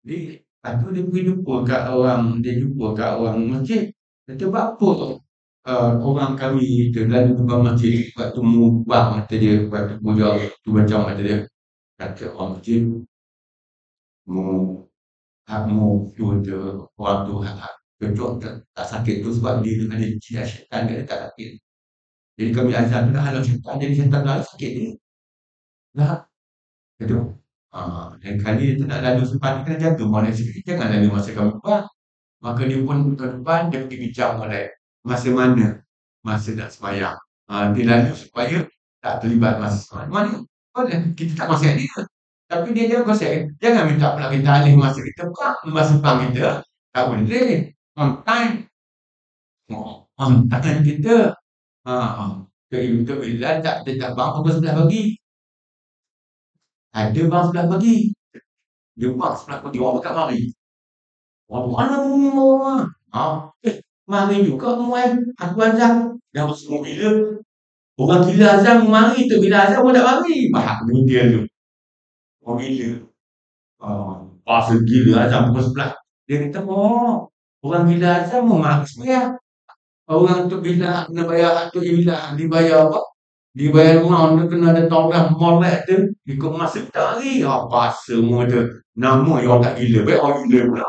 Jadi lepas tu dia pergi jumpa kat orang. Dia jumpa kat orang masjid. Dia kata apa tu? Orang kami kita lalu ke bawah masjid. Waktu mubah kata dia. Waktu puja tu macam kata dia. Kata orang masjid. Hakmu tu orang tu cocok tak sakit tu sebab dia ada jidat syaitan dia tak sakit. Jadi kami azan tu dah halau syaitan jadi syaitan dah sakit dia. Dah. Kata dan kali dia tu nak lalu depan dia kena jaga molek sikit. Jangan lalu masa kami depan. Maka dia pun ke depan dia pergi bincang molek. Masa mana? Masa nak sembahyang. Dia lalu supaya tak terlibat masa sembahyang. Mana? Boleh. Kita tak masak dia. Tapi dia jangan konsep. Jangan minta pula kita alih masa kita perang. Masa perang kita. Tak boleh. On time. On time kita. Kita bila tak bang pukul 11 pagi. Ada bang 11 pagi. Dia bang 11 pagi. Orang dekat mari. Orang mana semua. Mari juga muai. Aku azam. Dah semua bila. Orang gila azam mari tu. Bila azam pun tak mari. Bahagia dia tu. Orang gila. Pasal gila azam pukul 11. Dia kata, orang gila azam mau mari sembahyang. Orang tu bila kena bayar tu bila dibayar apa? Dibayar rumah dia kena ada taulah molek tu. Ikut masa tak hari. Apa semua tu. Nama yang tak gila. Baik orang gila pula.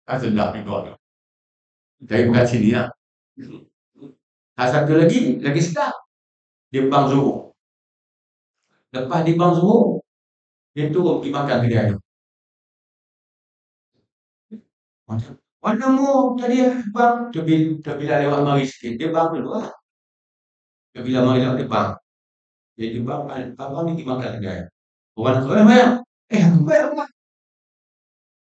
Tak sedap juga tu. Dari bukan sini lah. Satu lagi sedap. Dia bang Zuhur. Lepas dia bang Zuhur, dia turun pergi makan kedai tu. Mana mu tadi bang? Bila lewat mari sikit. Dia bang dulu lah. Bila mari lewat dia bang. Dia bang, abang ni pergi makan kedai. Orang tu, mayang. Aku mayang lah.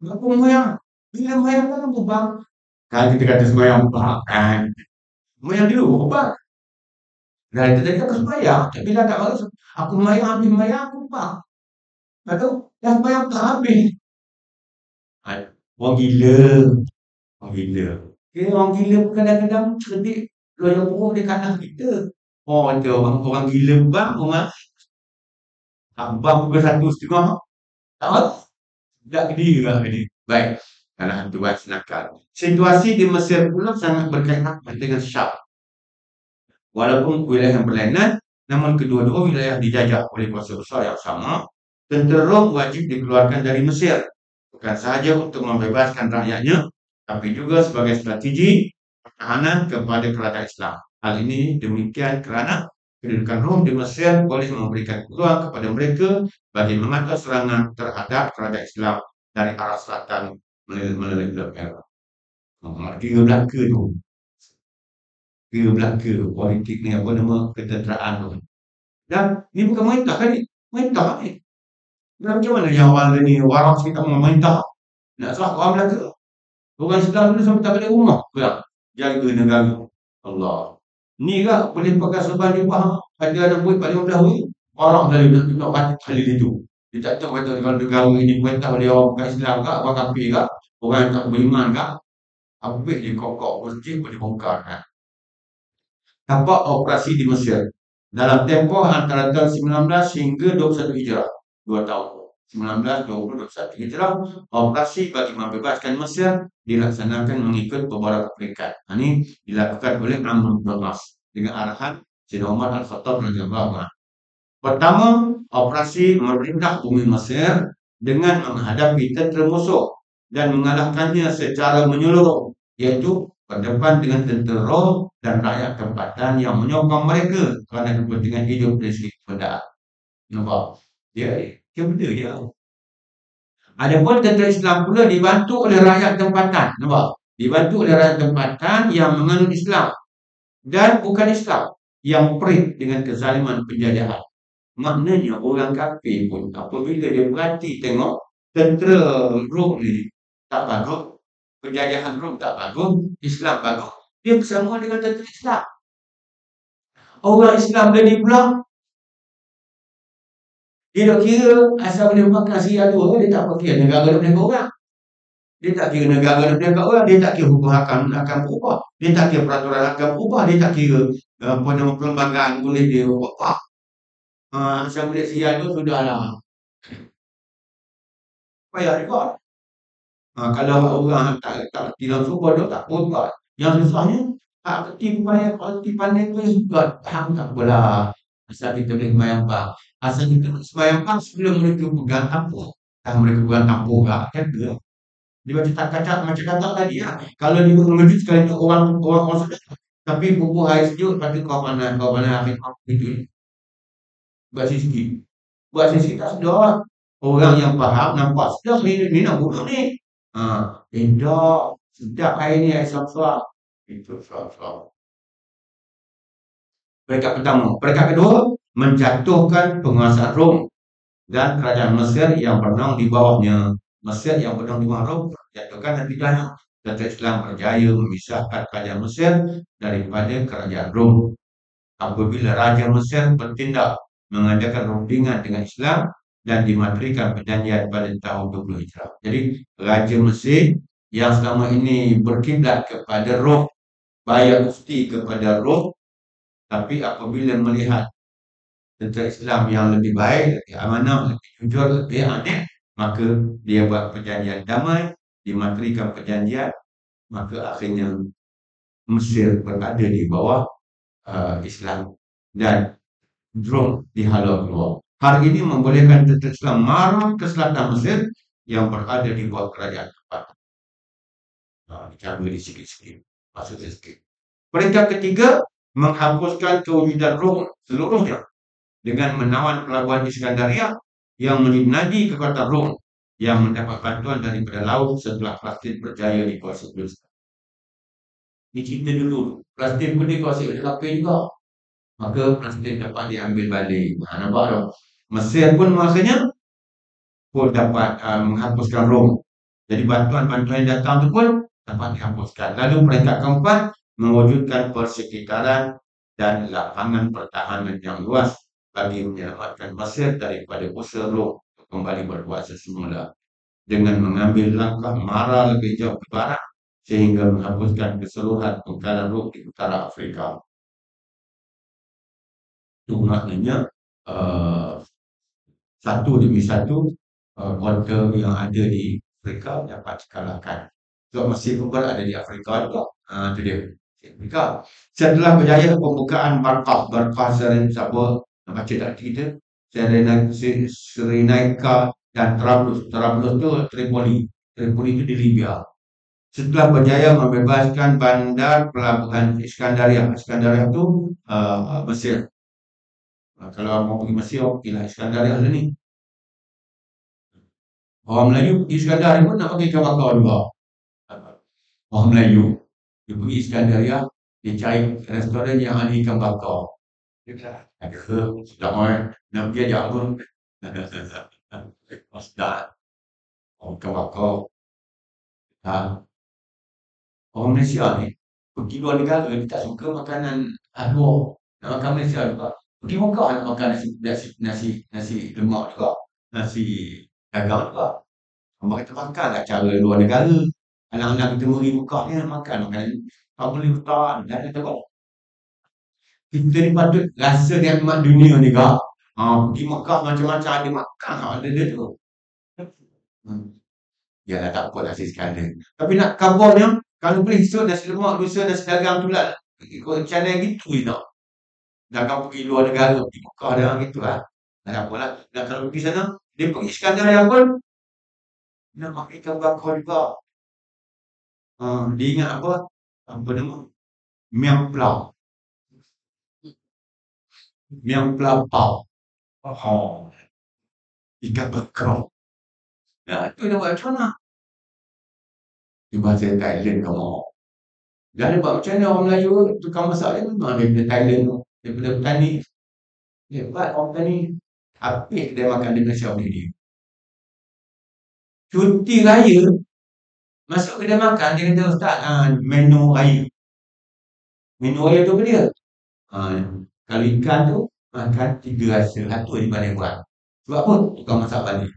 Aku mayang. Bila mayang kan aku bang. Kan kita kata semayang bang. Kan. Mayang dulu, bang. Nah itu tadi aku sembahyang. Bila tak bagus, aku mayang habis mayang aku bang. Lalu, dah sembahyang tak habis. Orang gila. Orang gila. Orang gila pun kadang-kadang cerdik. Loyang buruk dia kalah kita. Ada orang gila bang. Abang pukul 1:30. Tak mahu. Tak kediri lah ini. Baik. Kalau hantuan senakal. Situasi di Mesir pula sangat berkaitan dengan Syam. Walaupun wilayah yang berlainan, namun kedua-dua wilayah dijajah oleh kuasa besar yang sama. Tentera Rom wajib dikeluarkan dari Mesir. Bukan sahaja untuk membebaskan rakyatnya, tapi juga sebagai strategi pertahanan kepada kerajaan Islam. Hal ini demikian kerana kedudukan Rom di Mesir boleh memberikan peluang kepada mereka bagi mengatur serangan terhadap kerajaan Islam dari arah selatan melalui Teluk Merah. Kira belaka tu. Kira belaka politik ni apa nama ketenteraan tu. Dan ni bukan merintah kan ni. Merintah ni. Dan macam mana yang awal ni waras kita memerintah. Nak salah orang belaka. Orang Islam dulu sampai tak balik rumah. Jaga negara. Allah. Ni kan boleh pakai serban jubah. Ada anak buat 15 hari. Orang lalu nak mati kali itu. Dia tak tahu kata kalau negara ini perintah oleh orang bukan Islam kah, orang kafir kah, orang yang tak beriman kah. Habis dia kokok masjid boleh bongkar kan. Tampak operasi di Mesir. Dalam tempoh antara tahun 19 hingga 21 Hijrah. 2 tahun. 19, 20, 21 Hijrah. Operasi bagi membebaskan Mesir dilaksanakan mengikut beberapa peringkat. Ini dilakukan oleh Amr bin As dengan arahan Sayyidina Umar Al-Khattab radhiyallahu anhu. Pertama, operasi memerintah bumi Mesir dengan menghadapi tentera musuh dan mengalahkannya secara menyeluruh, iaitu berdepan dengan tentera Rom dan rakyat tempatan yang menyokong mereka kerana kepentingan hidup dari segi kependaan. Nampak? Dia benda dia. Adapun tentera Islam pula dibantu oleh rakyat tempatan. Nampak? Dibantu oleh rakyat tempatan yang menganut Islam dan bukan Islam yang perit dengan kezaliman penjajahan. Maknanya orang kafir pun apabila dia berhati tengok tentera Rom ni tak bagus, penjajahan Rom tak bagus, Islam bagus, dia bersama dengan tentera Islam. Orang Islam tadi pula, dia tak kira asal boleh makan sia dua, dia tak kira negara dia punya orang. Dia tak kira negara dia punya orang, dia tak kira hukum akan berubah, dia tak kira peraturan akan berubah, dia tak kira apa nama perlembagaan boleh dia ubah. Asal boleh sia dua sudahlah. Payah juga. Kalau orang tak reti langsung bodoh tak apa buat. Yang susahnya tak reti bayar reti pandai tu buat faham tak apalah. Asal kita boleh sembahyang bang. Asal kita nak sembahyang bang sebelum mereka pegang tampuk. Mereka pegang tampuk tak kata. Dia macam tak macam kata tadi lah. Kalau dia mengejut sekali tu orang sedar. Tapi pupuk air sejuk lepas tu kau panas akhir itu. Buat sikit. Buat sikit tak sedar. Orang yang faham nampak sedar ni nak bunuh ni. Tak. Sedap air ni, air suap-suap. Itu suap-suap. Peringkat pertama. Peringkat kedua, menjatuhkan penguasaan Rom dan kerajaan Mesir yang bernang di bawahnya. Mesir yang bernang di bawah Rom dijatuhkan dan pidana. Tentera Islam berjaya memisahkan kerajaan Mesir daripada kerajaan Rom. Apabila Raja Mesir bertindak mengadakan rundingan dengan Islam dan dimaterikan perjanjian pada tahun 20 Hijrah. Jadi Raja Mesir yang selama ini berkiblat kepada Rom, bayar mufti kepada Rom, tapi apabila melihat tentera Islam yang lebih baik, lebih amanah, lebih jujur, lebih adil, maka dia buat perjanjian damai, dimaterikan perjanjian, maka akhirnya Mesir berada di bawah Islam dan Rom dihalau keluar. Hal ini membolehkan tentera Islam marah ke selatan Mesir yang berada di bawah kerajaan tempatan. Dijaga di sikit-sikit. Maksudnya sikit. Peringkat ketiga, menghapuskan kewujudan Rom seluruhnya dengan menawan pelabuhan Iskandaria yang menjadi kekuatan Rom yang mendapat bantuan daripada laut setelah Palestin berjaya dikuasai Palestin. Ini cerita dulu. Palestin pun dikuasai oleh Lapin juga. Maka Palestin dapat diambil balik. Nampak tak? Mesir pun masanya pun dapat menghapuskan Rom. Jadi bantuan-bantuan yang datang itu pun dapat dihapuskan. Lalu peringkat keempat, mewujudkan persekitaran dan lapangan pertahanan yang luas bagi menyelamatkan Mesir daripada usaha Rom untuk kembali berkuasa semula dengan mengambil langkah mara lebih jauh ke barat sehingga menghapuskan keseluruhan pengkalan Rom di utara Afrika. Itu maknanya satu demi satu kota yang ada di Afrika dapat dikalahkan. Sebab Mesir pun ada di Afrika juga. Itu dia. Afrika. Setelah berjaya pembukaan Barkah siapa nak baca tak kita? Cyrenaica dan Trablus. Trablus tu Tripoli. Tripoli itu di Libya. Setelah berjaya membebaskan bandar pelabuhan Iskandaria. Iskandaria itu Mesir. Kalau mau pergi Mesir, pergilah Iskandaria lah ni. Orang Melayu pergi Iskandaria pun nak pakai ikan bakar juga. Orang Melayu dia pergi Iskandaria, dia cari restoran yang ada ikan bakar. Ada sudah main nak pergi ajak pun. Sudah ikan bakar. Orang Malaysia ni pergi luar negara dia tak suka makanan luar. Nak makan Malaysia juga. Pergi Mekah nak makan nasi lemak juga. Nasi dagang juga. Orang kata makan kat cara luar negara. Anak-anak kita pergi Mekah ni nak makan tak boleh bertahan. Dah ada tengok. Kita ni patut rasa nikmat dunia ni kak. Pergi Mekah macam-macam ada makan. Ada dia tu. Ya tak apa nasi sekali. Tapi nak kabarnya, kalau boleh esok nasi lemak, lusa nasi dagang tu lah. Ikut channel gitu je tak. Dagang pergi luar negara, pergi Mekah dengan gitu lah. Tak apalah. Dan kalau pergi sana, dia pergi Iskandaria pun Nak makan ikan bakar juga. Dia ingat apa? Apa nama? Miang Plau. Miang Plau Pau. Oh, ikan bakar. Nah, itu dia buat macam mana? Di bahasa Thailand kamu. Dan dia buat macam mana orang Melayu tukang masak dia memang daripada Thailand tu. Daripada petani. Hebat orang petani. Habis dia makan di Malaysia ni. Cuti raya, masuk kedai makan, dia kata, Ustaz, menu raya. Menu raya tu apa dia? Kalau ikan tu, makan 3 rasa. Satu je pandai buat. Sebab apa? Tukang masak balik.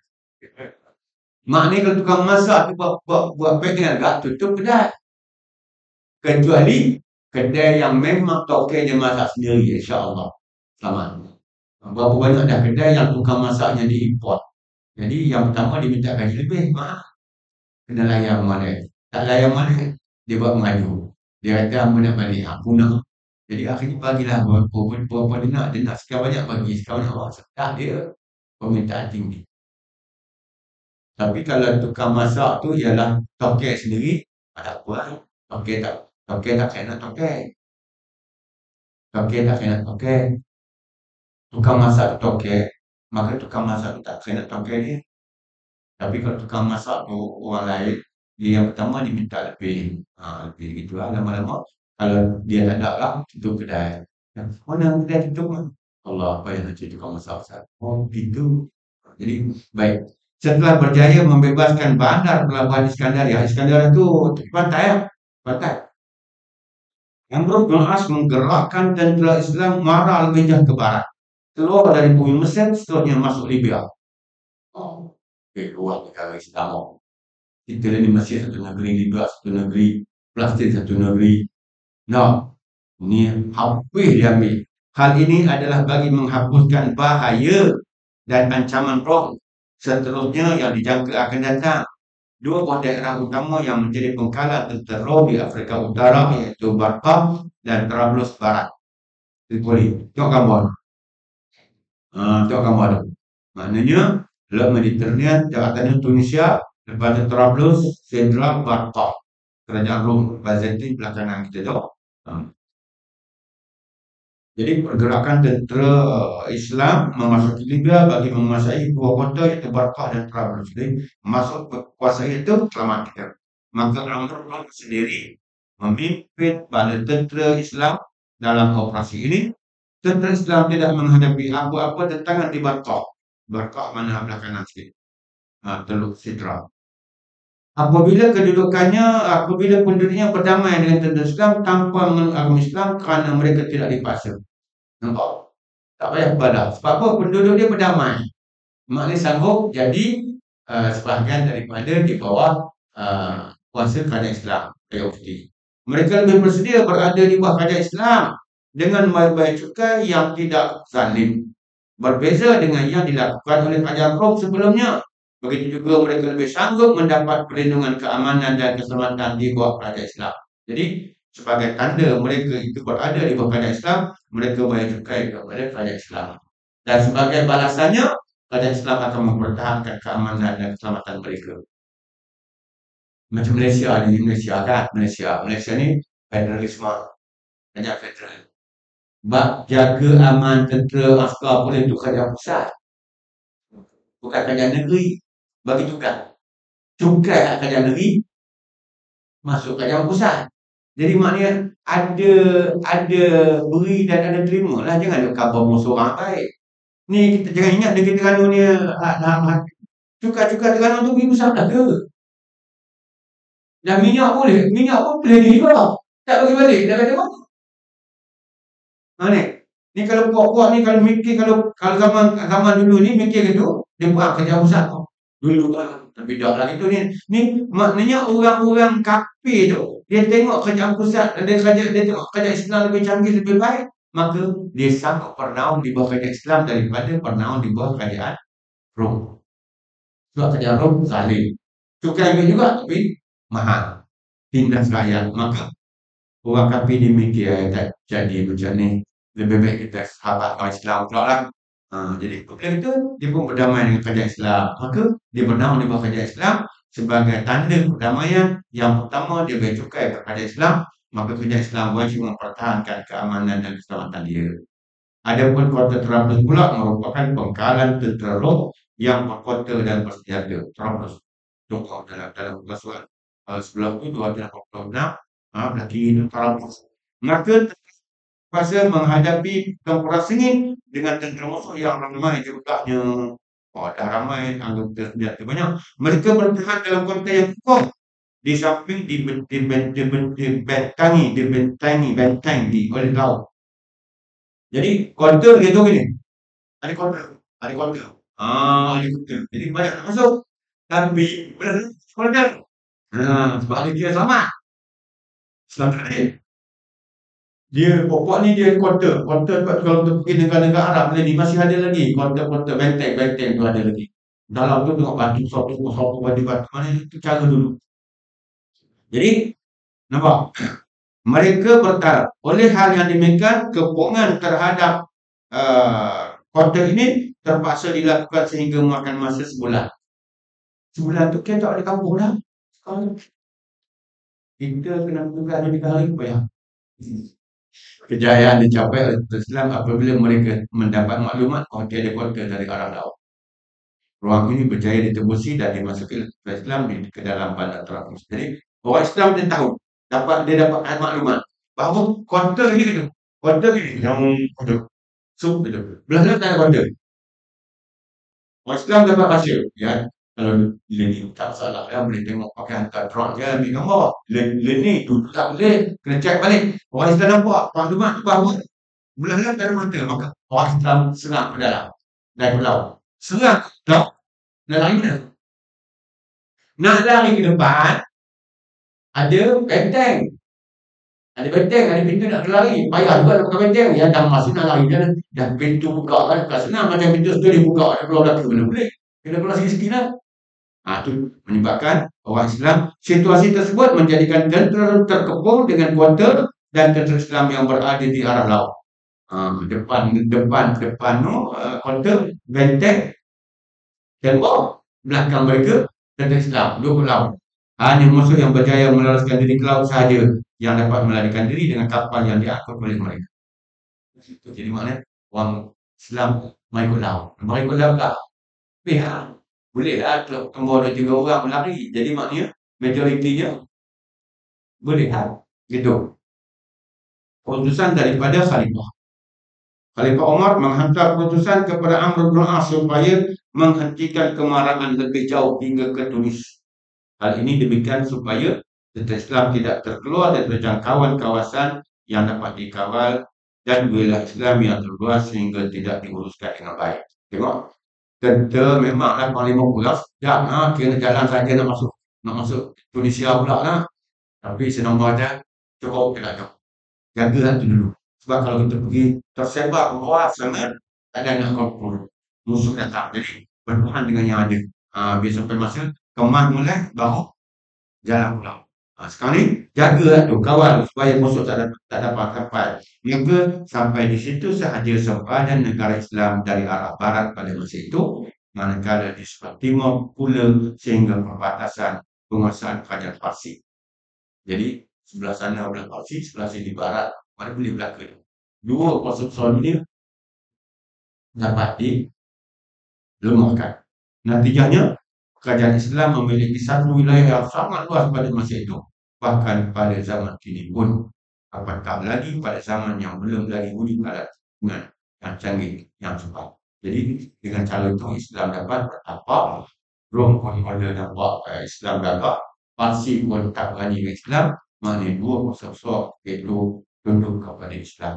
Maknanya kalau tukang masak tu buat pack dengan agak tutup kedai. Kecuali kedai yang memang tokenya masak sendiri, insya-Allah. Selamat. Berapa banyak dah kedai yang tukang masaknya diimport. Jadi yang pertama dia minta gaji lebih, mahal. Kena layan mana. Tak layan mana, dia buat mengadu. Dia kata, "Hamba nak balik, punah." Jadi akhirnya bagilah berapa dia nak sekian banyak bagi, sekian banyak orang. Tak dia permintaan tinggi. Tapi kalau tukang masak tu ialah tokek sendiri, tak apa lah. Tokek tak kena tokek. Tokek tak kena tokek. Tukang masak tu tokek, maka tukang masak tu tak kena tokek dia. Tapi kalau tukang masak tu orang lain, dia yang pertama dia minta lebih. Lebih gitu lah. Lama-lama, kalau dia tak ada lah, tutup kedai. Mana kedai tutup kan? Allah, apa yang nak tukang masak Ustaz? Oh, gitu. Jadi, baik. Setelah berjaya membebaskan bandar pelabuhan Iskandaria. Iskandaria itu tepi pantai ya? Pantai. Amr bin As menggerakkan tentera Islam marah lebih jauh ke barat. Keluar dari bumi Mesir, seterusnya masuk Libya. Oh, keluar negara Islam. Kita ni Mesir satu negeri, Libya satu negeri, Palestin satu negeri. Nah, ini habis diambil. Hal ini adalah bagi menghapuskan bahaya dan ancaman roh seterusnya yang dijangka akan datang. Dua buah daerah utama yang menjadi pengkalan tentera di Afrika Utara iaitu Barqa dan Trablus Barat. Tripoli. Tengok gambar. Tengok gambar tu. Maknanya Laut Mediterranean, daratan Tunisia, lepas tu Trablus, Sentral, Barqa. Kerajaan Rom, Byzantine belakangan kita tu. Jadi pergerakan tentera Islam memasuki Libya bagi menguasai dua kota iaitu Barqa dan Trablus. Jadi masuk kuasai itu selamat kita. Maka Amr sendiri memimpin bala tentera Islam dalam operasi ini. Tentera Islam tidak menghadapi apa-apa tentangan di Barqa. Barqa mana belah kanan sikit. Teluk Sidra. Apabila penduduknya berdamai dengan tentera Islam tanpa mengenal agama Islam kerana mereka tidak dipaksa. Nampak? Tak payah ibadah. Sebab apa? Penduduk dia berdamai. Maknanya sanggup jadi sebahagian daripada di bawah kuasa kerajaan Islam. Mereka lebih bersedia berada di bawah kerajaan Islam dengan membayar cukai yang tidak zalim. Berbeza dengan yang dilakukan oleh kerajaan Rom sebelumnya. Begitu juga mereka lebih sanggup mendapat perlindungan keamanan dan keselamatan di bawah kerajaan Islam. Jadi, sebagai tanda mereka itu berada di bawah kerajaan Islam, mereka bayar cukai kepada kerajaan Islam. Dan sebagai balasannya, kerajaan Islam akan mempertahankan keamanan dan keselamatan mereka. Macam Malaysia ni, Malaysia ni federalisme, kerajaan federal. Bab jaga aman tentera askar boleh untuk kerajaan pusat. Bukan kerajaan negeri. Bagi cukai kerajaan negeri masuk kerajaan pusat. Jadi maknanya ada beri dan ada terima lah. Jangan ada khabar musuh orang baik. Ni kita jangan ingat negeri Terengganu ni cukai Terengganu tu pergi pusat dah ke? Dan minyak pun boleh dijual. Tak bagi balik. Dah kata mana? Ni kalau puak-puak ni kalau mikir kalau zaman dulu ni mikir gitu, dia buat kerja pusat tu. Dulu kan tapi dah lah gitu ni. Ni maknanya orang-orang kafir tu, dia tengok kerajaan pusat, dia tengok kerajaan Islam lebih canggih, lebih baik, maka dia sanggup bernaung di bawah kerajaan Islam daripada bernaung di bawah kerajaan Rom. Sebab kerajaan Rom zalim. Cukai ambil juga tapi mahal. Tindas rakyat. Maka orang kafir ni mikir tak jadi macam ni. Lebih baik kita sahabat orang Islam pula lah. Jadi bila itu dia pun berdamai dengan kerajaan Islam. Maka dia bernaung di bawah kerajaan Islam sebagai tanda perdamaian. Yang pertama, dia beri cukai kepada Islam, maka kerajaan Islam wajib mempertahankan keamanan dan keselamatan dia. Adapun kota Trablus pula merupakan pengkalan tentera Rom yang berkota dan bersenjata. Trablus. Contoh dalam pasukan sebelah tu 286, berarti itu Trablus. Maka terpaksa menghadapi pertempuran sengit dengan tentera musuh yang ramai jumlahnya. Oh, dah ramai anggota senjata banyak. Mereka bertahan dalam kota yang kukuh di samping dibentangi benteng di oleh laut. Jadi kota dia tu gini, ada kota. Ada kota. Jadi banyak nak masuk. Tapi benar kota. Sebab dia selamat. Selamat dia. Dia pokok ni dia kota. Kota sebab kalau kita pergi negara-negara Arab ni masih ada lagi kota-kota benteng tu ada lagi. Dalam tu tengok batu satu batu mana itu cara dulu. Jadi nampak mereka bertaraf. Oleh hal yang demikian, kepungan terhadap kota ini terpaksa dilakukan sehingga memakan masa sebulan. Sebulan tu kita tak ada kampung dah. Kita kena buka 2 hari payah. Kejayaan dicapai oleh Islam apabila mereka mendapat maklumat dia ada kota dari arah laut. Ruang ini berjaya ditembusi dan dimasuki oleh Islam ke dalam bandar Trablus. Jadi orang Islam dia tahu, dia dapat maklumat bahawa kota ini yang ada. So, belah tak ada kota. Orang Islam dapat rahsia, ya. Kalau ni tak salah, boleh tengok pakai hantar drone je, ambil gambar. Ni duduk tak boleh, kena check balik. Orang Islam nampak maklumat tu bahawa belah tak ada mata, maka orang Islam serang ke dalam dari pulau. Serang ke dalam, nak lari mana? Nak lari ke depan, ada benteng. Ada benteng, ada pintu nak lari. Payah juga nak pakai benteng. Yang dah masuk nak lari dah pintu buka kan. Bukan senang macam pintu sudah dibuka. Nak keluar dah mana boleh. Kena keluar sikit-sikit lah. Itu menyebabkan orang Islam. Situasi tersebut menjadikan tentera terkepung dengan kuarter dan tentera Islam yang berada di arah laut. Depan kuarter, benteng, tembok, belakang mereka tentera Islam. 2 laut. Hanya musuh yang berjaya melaraskan diri ke laut sahaja yang dapat melarikan diri dengan kapal yang diangkut oleh mereka. Jadi maknanya orang Islam mai ikut laut. Mai ikut laut tak? Pihak. Boleh lah kalau kembali 2-3 orang melari. Jadi maknanya majoritinya boleh lah. Gitu. Keputusan daripada Khalifah. Khalifah Umar menghantar keputusan kepada Amr bin As supaya menghentikan kemarahan lebih jauh hingga ke Tunis. Hal ini demikian supaya tentera Islam tidak terkeluar dari jangkauan kawasan yang dapat dikawal dan wilayah Islam yang terluas sehingga tidak diuruskan dengan baik. Tengok, tentera memanglah Panglima Pulau dah kena jalan saja nak masuk Tunisia pula lah. Tapi senang baca cukup kita jaga tu dulu. Sebab kalau kita pergi tersebar ke bawah sangat, tak ada nak kontrol. Musuh datang. Jadi bertahan dengan yang ada. Biar sampai masa kemas mulai baru jalan pulang. Sekarang ni jagalah tu, kawal supaya musuh tak dapat sampai. Maka sampai di situ sahaja sempadan negara Islam dari arah barat pada masa itu, manakala di sebelah timur pula sehingga perbatasan penguasaan kerajaan Parsi. Jadi sebelah sana belah Parsi, sebelah sini barat, mana boleh belaka. 2 kuasa besar ini dapat dilemahkan. Natijahnya kerajaan Islam memiliki satu wilayah yang sangat luas pada masa itu. Bahkan pada zaman kini pun, apatah lagi pada zaman yang belum lagi wujud alat dengan yang canggih, yang cepat. Jadi dengan cara itu Islam dapat bertapak, Rom pun ada nampak Islam dapat, Parsi pun tak berani dengan Islam, mana 2 kuasa besar iaitu tunduk kepada Islam.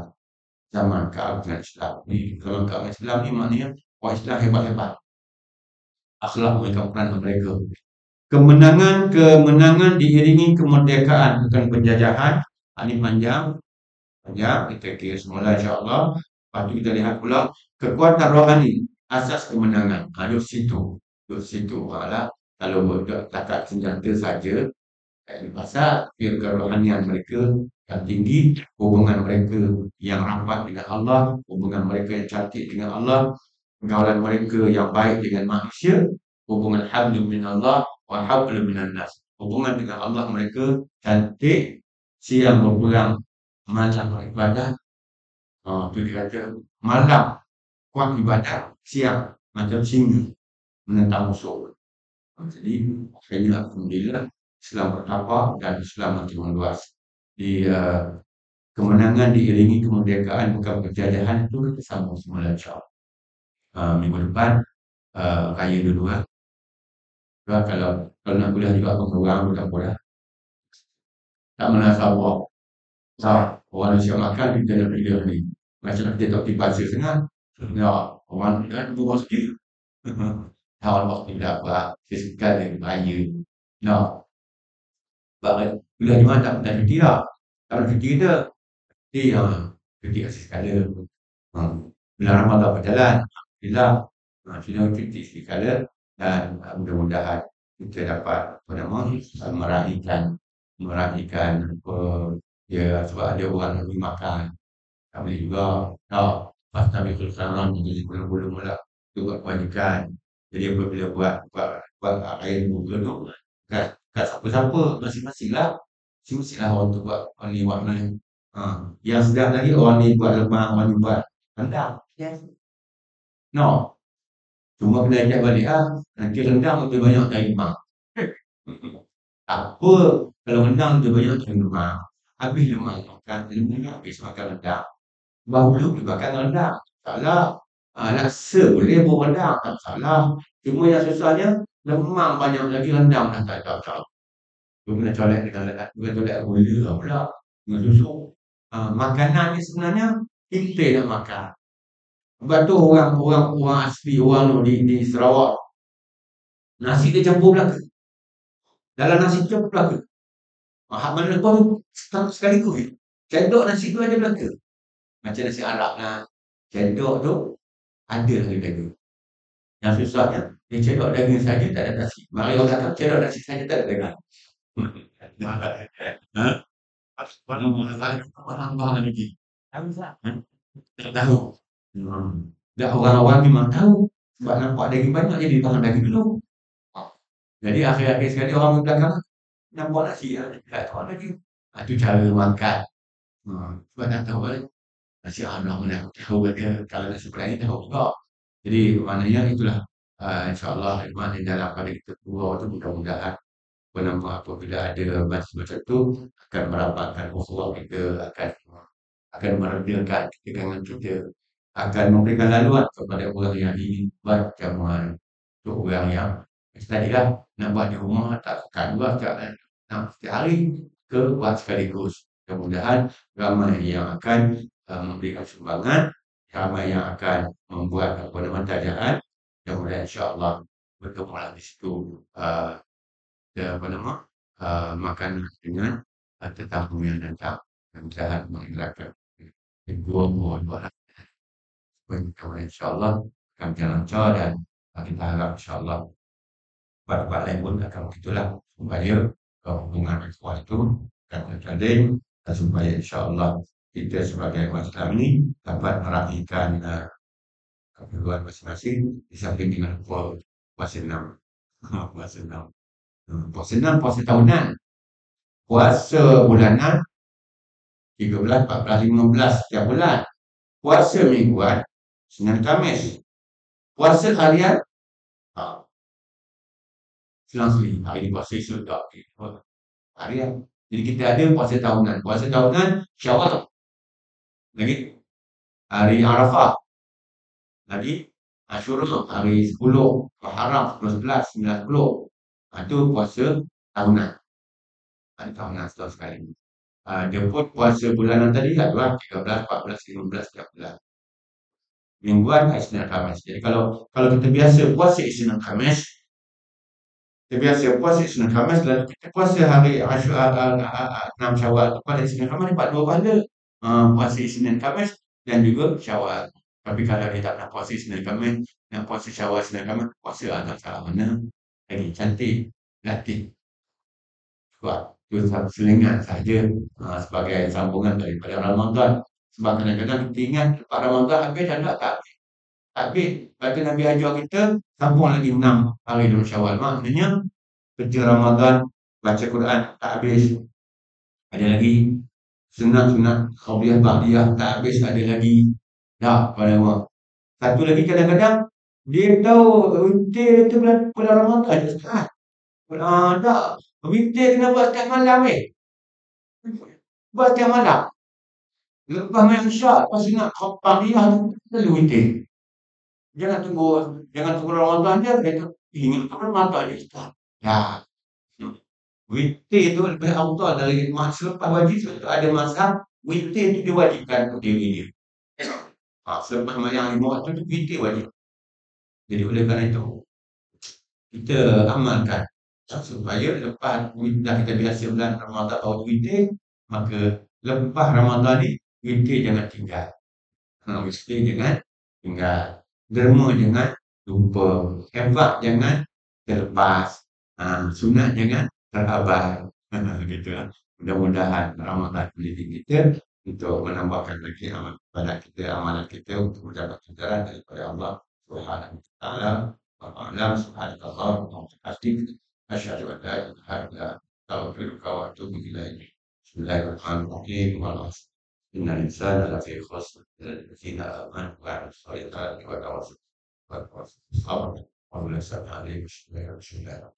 Zaman keagungan Islam ni, zaman keagungan Islam ni maknanya orang Islam hebat-hebat. Akhlak mereka, peran mereka. Kemenangan diiringi kemerdekaan bukan penjajahan. Ini panjang kita kira semula insya-Allah. Lepas tu kita lihat pula kekuatan rohani asas kemenangan. Duduk situ lah. Kalau bertakat senjata saja pasal kerohanian mereka yang tinggi, hubungan mereka yang rapat dengan Allah, hubungan mereka yang cantik dengan Allah, pergaulan mereka yang baik dengan manusia, hubungan hablu min Allah, wa hablum minan nas. Hubungan dengan Allah mereka cantik, siang berperang, malam beribadah. Tu dia kata, malam kuat ibadat, siang macam singa menentang musuh. Jadi akhirnya alhamdulillah Islam bertambah dan Islam makin meluas. Di kemenangan diiringi kemerdekaan bukan penjajahan itu kita sambung semula insya-Allah. Minggu depan raya dulu lah. Sebab kalau nak kuliah juga pun orang budak-budak tak mengenal sabar. Orang Malaysia makan kita nak pilih ni. Macam kita tak pergi pasir sangat. Ya, orang kan buat sendiri. Tahun waktu tidak apa, sesekali raya. Nah, bagai kuliah di mana tak cuti lah. Kalau cuti kita, cuti kasih sekala. Bulan Ramadan berjalan, alhamdulillah. Sudah cuti sekala dan mudah-mudahan kita dapat apa nama meraihkan apa ya sebab ada orang yang beri makan. Tak boleh juga. Tak. Fastabiqul khairat jadi belum-belum pula. Itu buat kewajikan. Jadi apabila buat air buka tu kat siapa-siapa masing-masing lah. Masing-masing lah orang tu buat orang ni buat mana. Yang sedap lagi orang ni buat lemang, orang ni buat rendang. Yes. No. Cuma kena ingat balik nanti rendang lebih banyak dari lemang. Tak apa kalau rendang lebih banyak dari lemang. Habis lemang makan, lemang habis makan rendang. Baru dimakan rendang. Salah. Laksa boleh buat rendang. Tak salah. Cuma yang susahnya, lemang banyak lagi rendang dah tak cocok. Tu kena colek dengan colek gula pula. Dengan susu. Makanan ni sebenarnya kita nak makan. Sebab tu orang asli orang tu di Sarawak. Nasi dia campur belaka. Dalam nasi tu campur belaka. Hak mana pun sekaligus. Cendok nasi tu ada belaka. Macam nasi Arab lah. Cendok tu ada lagi daging. Yang susahnya, dia cendok daging saja tak ada nasi. Mari orang cakap cendok nasi saja tak ada daging. Orang lagi. Tak tahu. Dan orang-orang memang tahu. Sebab nampak daging banyak jadi makan daging dulu. Jadi akhir-akhir sekali orang di belakang nampak nasi tak tahu lagi. Itu cara makan. Sebab tak tahu kan. Nasi Arab mana tahu dia kalau nasi Melayu tahu juga. Jadi maknanya itulah insya-Allah hikmah di dalam pada kita tua tu mudah-mudahan apabila ada macam tu akan merapatkan ukhuwah kita akan meredakan ketegangan kita akan memberikan laluan kepada orang yang ingin buat jamuan untuk orang yang tadilah nak buat di rumah tak akan buat nak setiap hari ke buat sekaligus. Mudah-mudahan ramai yang akan memberikan sumbangan, ramai yang akan membuat apa nama tajaan. Mudah-mudahan insya-Allah bertemulah di situ apa nama makan dengan tetamu yang datang. Mudah-mudahan mengelakkan dua insya-Allah akan berjalan lancar dan kita harap insya-Allah tempat-tempat lain pun akan begitulah supaya hubungan ikhwah itu akan terjalin dan supaya insya-Allah kita sebagai umat Islam ini dapat meraihkan keperluan masing-masing di samping dengan puasa 6. Puasa 6. Puasa 6 puasa tahunan. Puasa bulanan 13, 14, 15 setiap bulan. Puasa mingguan Senin Khamis. Puasa harian selang-seling. Hari ini puasa esok tak. Harian. Jadi kita ada puasa tahunan. Puasa tahunan Syawal. Lagi hari Arafah. Lagi Asyura hari 10, Muharram 10, 11, 9, 10. Itu puasa tahunan. Hari tahunan setahun sekali. Dia pun puasa bulanan tadi adalah 13, 14, 15 setiap bulan. Mingguan Isnin Khamis. Jadi kalau kita biasa puasa Isnin Khamis, lalu kita puasa hari Asyura 6 Syawal pada Isnin Khamis dapat 2 pahala. Puasa Isnin Khamis dan juga Syawal. Tapi kalau dia tak nak puasa Isnin Khamis, nak puasa Syawal Isnin Khamis, puasa agak salah mana lagi cantik, latih. Sebab itu selingan saja sebagai sambungan daripada Ramadan. Sebab kadang-kadang kita ingat lepas Ramadan habis dan tak habis. Kata Nabi ajar kita sambung lagi 6 hari dalam Syawal. Maknanya kerja Ramadan, baca Quran tak habis. Ada lagi sunat-sunat qabliyah ba'diyah tak habis ada lagi. Tak pada awak. Satu lagi kadang-kadang dia tahu witir itu bulan, bulan Ramadan je Ustaz. Tak. Witir kena buat setiap malam Buat setiap malam. Lepas main isyak, lepas sunat ba'diyah tu, lalu witir. Jangan tunggu Ramadan je, kata, ingat Ramadan je Ustaz. Ya. Witir itu lebih afdal dari selepas wajib itu ada mazhab witir itu diwajibkan untuk diri dia. Selepas sembahyang 5 waktu itu witir wajib. Jadi oleh kerana itu kita amalkan supaya lepas dah kita biasa bulan Ramadan atau witir, maka lepas Ramadan ni witir jangan tinggal. Witir jangan tinggal. Derma jangan lupa. Infak jangan terlepas. Sunat jangan terabaikan. Gitulah. Mudah-mudahan Ramadan mendidik kita untuk menambahkan lagi amal kepada kita, amalan kita untuk mendapat ganjaran daripada Allah Subhanahu wa taala. Wallahu a'lam. Subhanakallah wa bihamdik. Asyhadu an la ilaha illa anta astaghfiruka wa atubu ilaik. Bismillahirrahmanirrahim. Innal insana lafi khusr illa alladziina aamanu wa 'amilus shalihati wa tawassaw bis sabr wa tawasaw Bismillahirrahmanirrahim.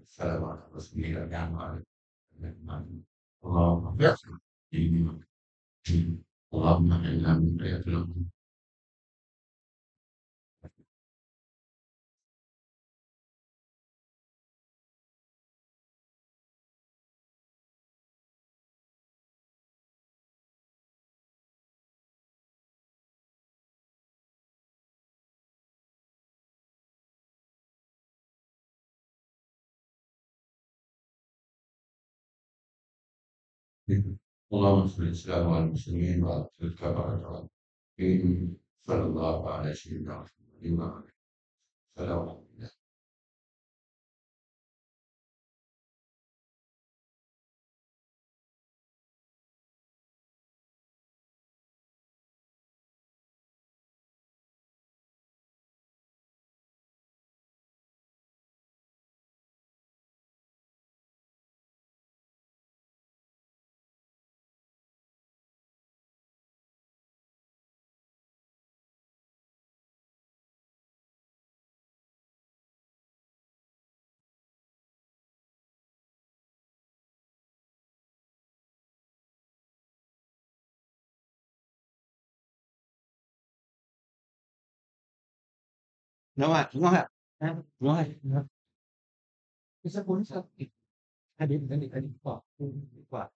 السلام على رسول الله. اللهم اللهم انا من بيت الأمم. اللهم صل الإسلام على المسلمين وأقتل الكفرة والمشركين. صلى الله على سيدنا محمد وعلى آله وسلم. Nomor, nomor. Bisa pun satu. Ada, Pak.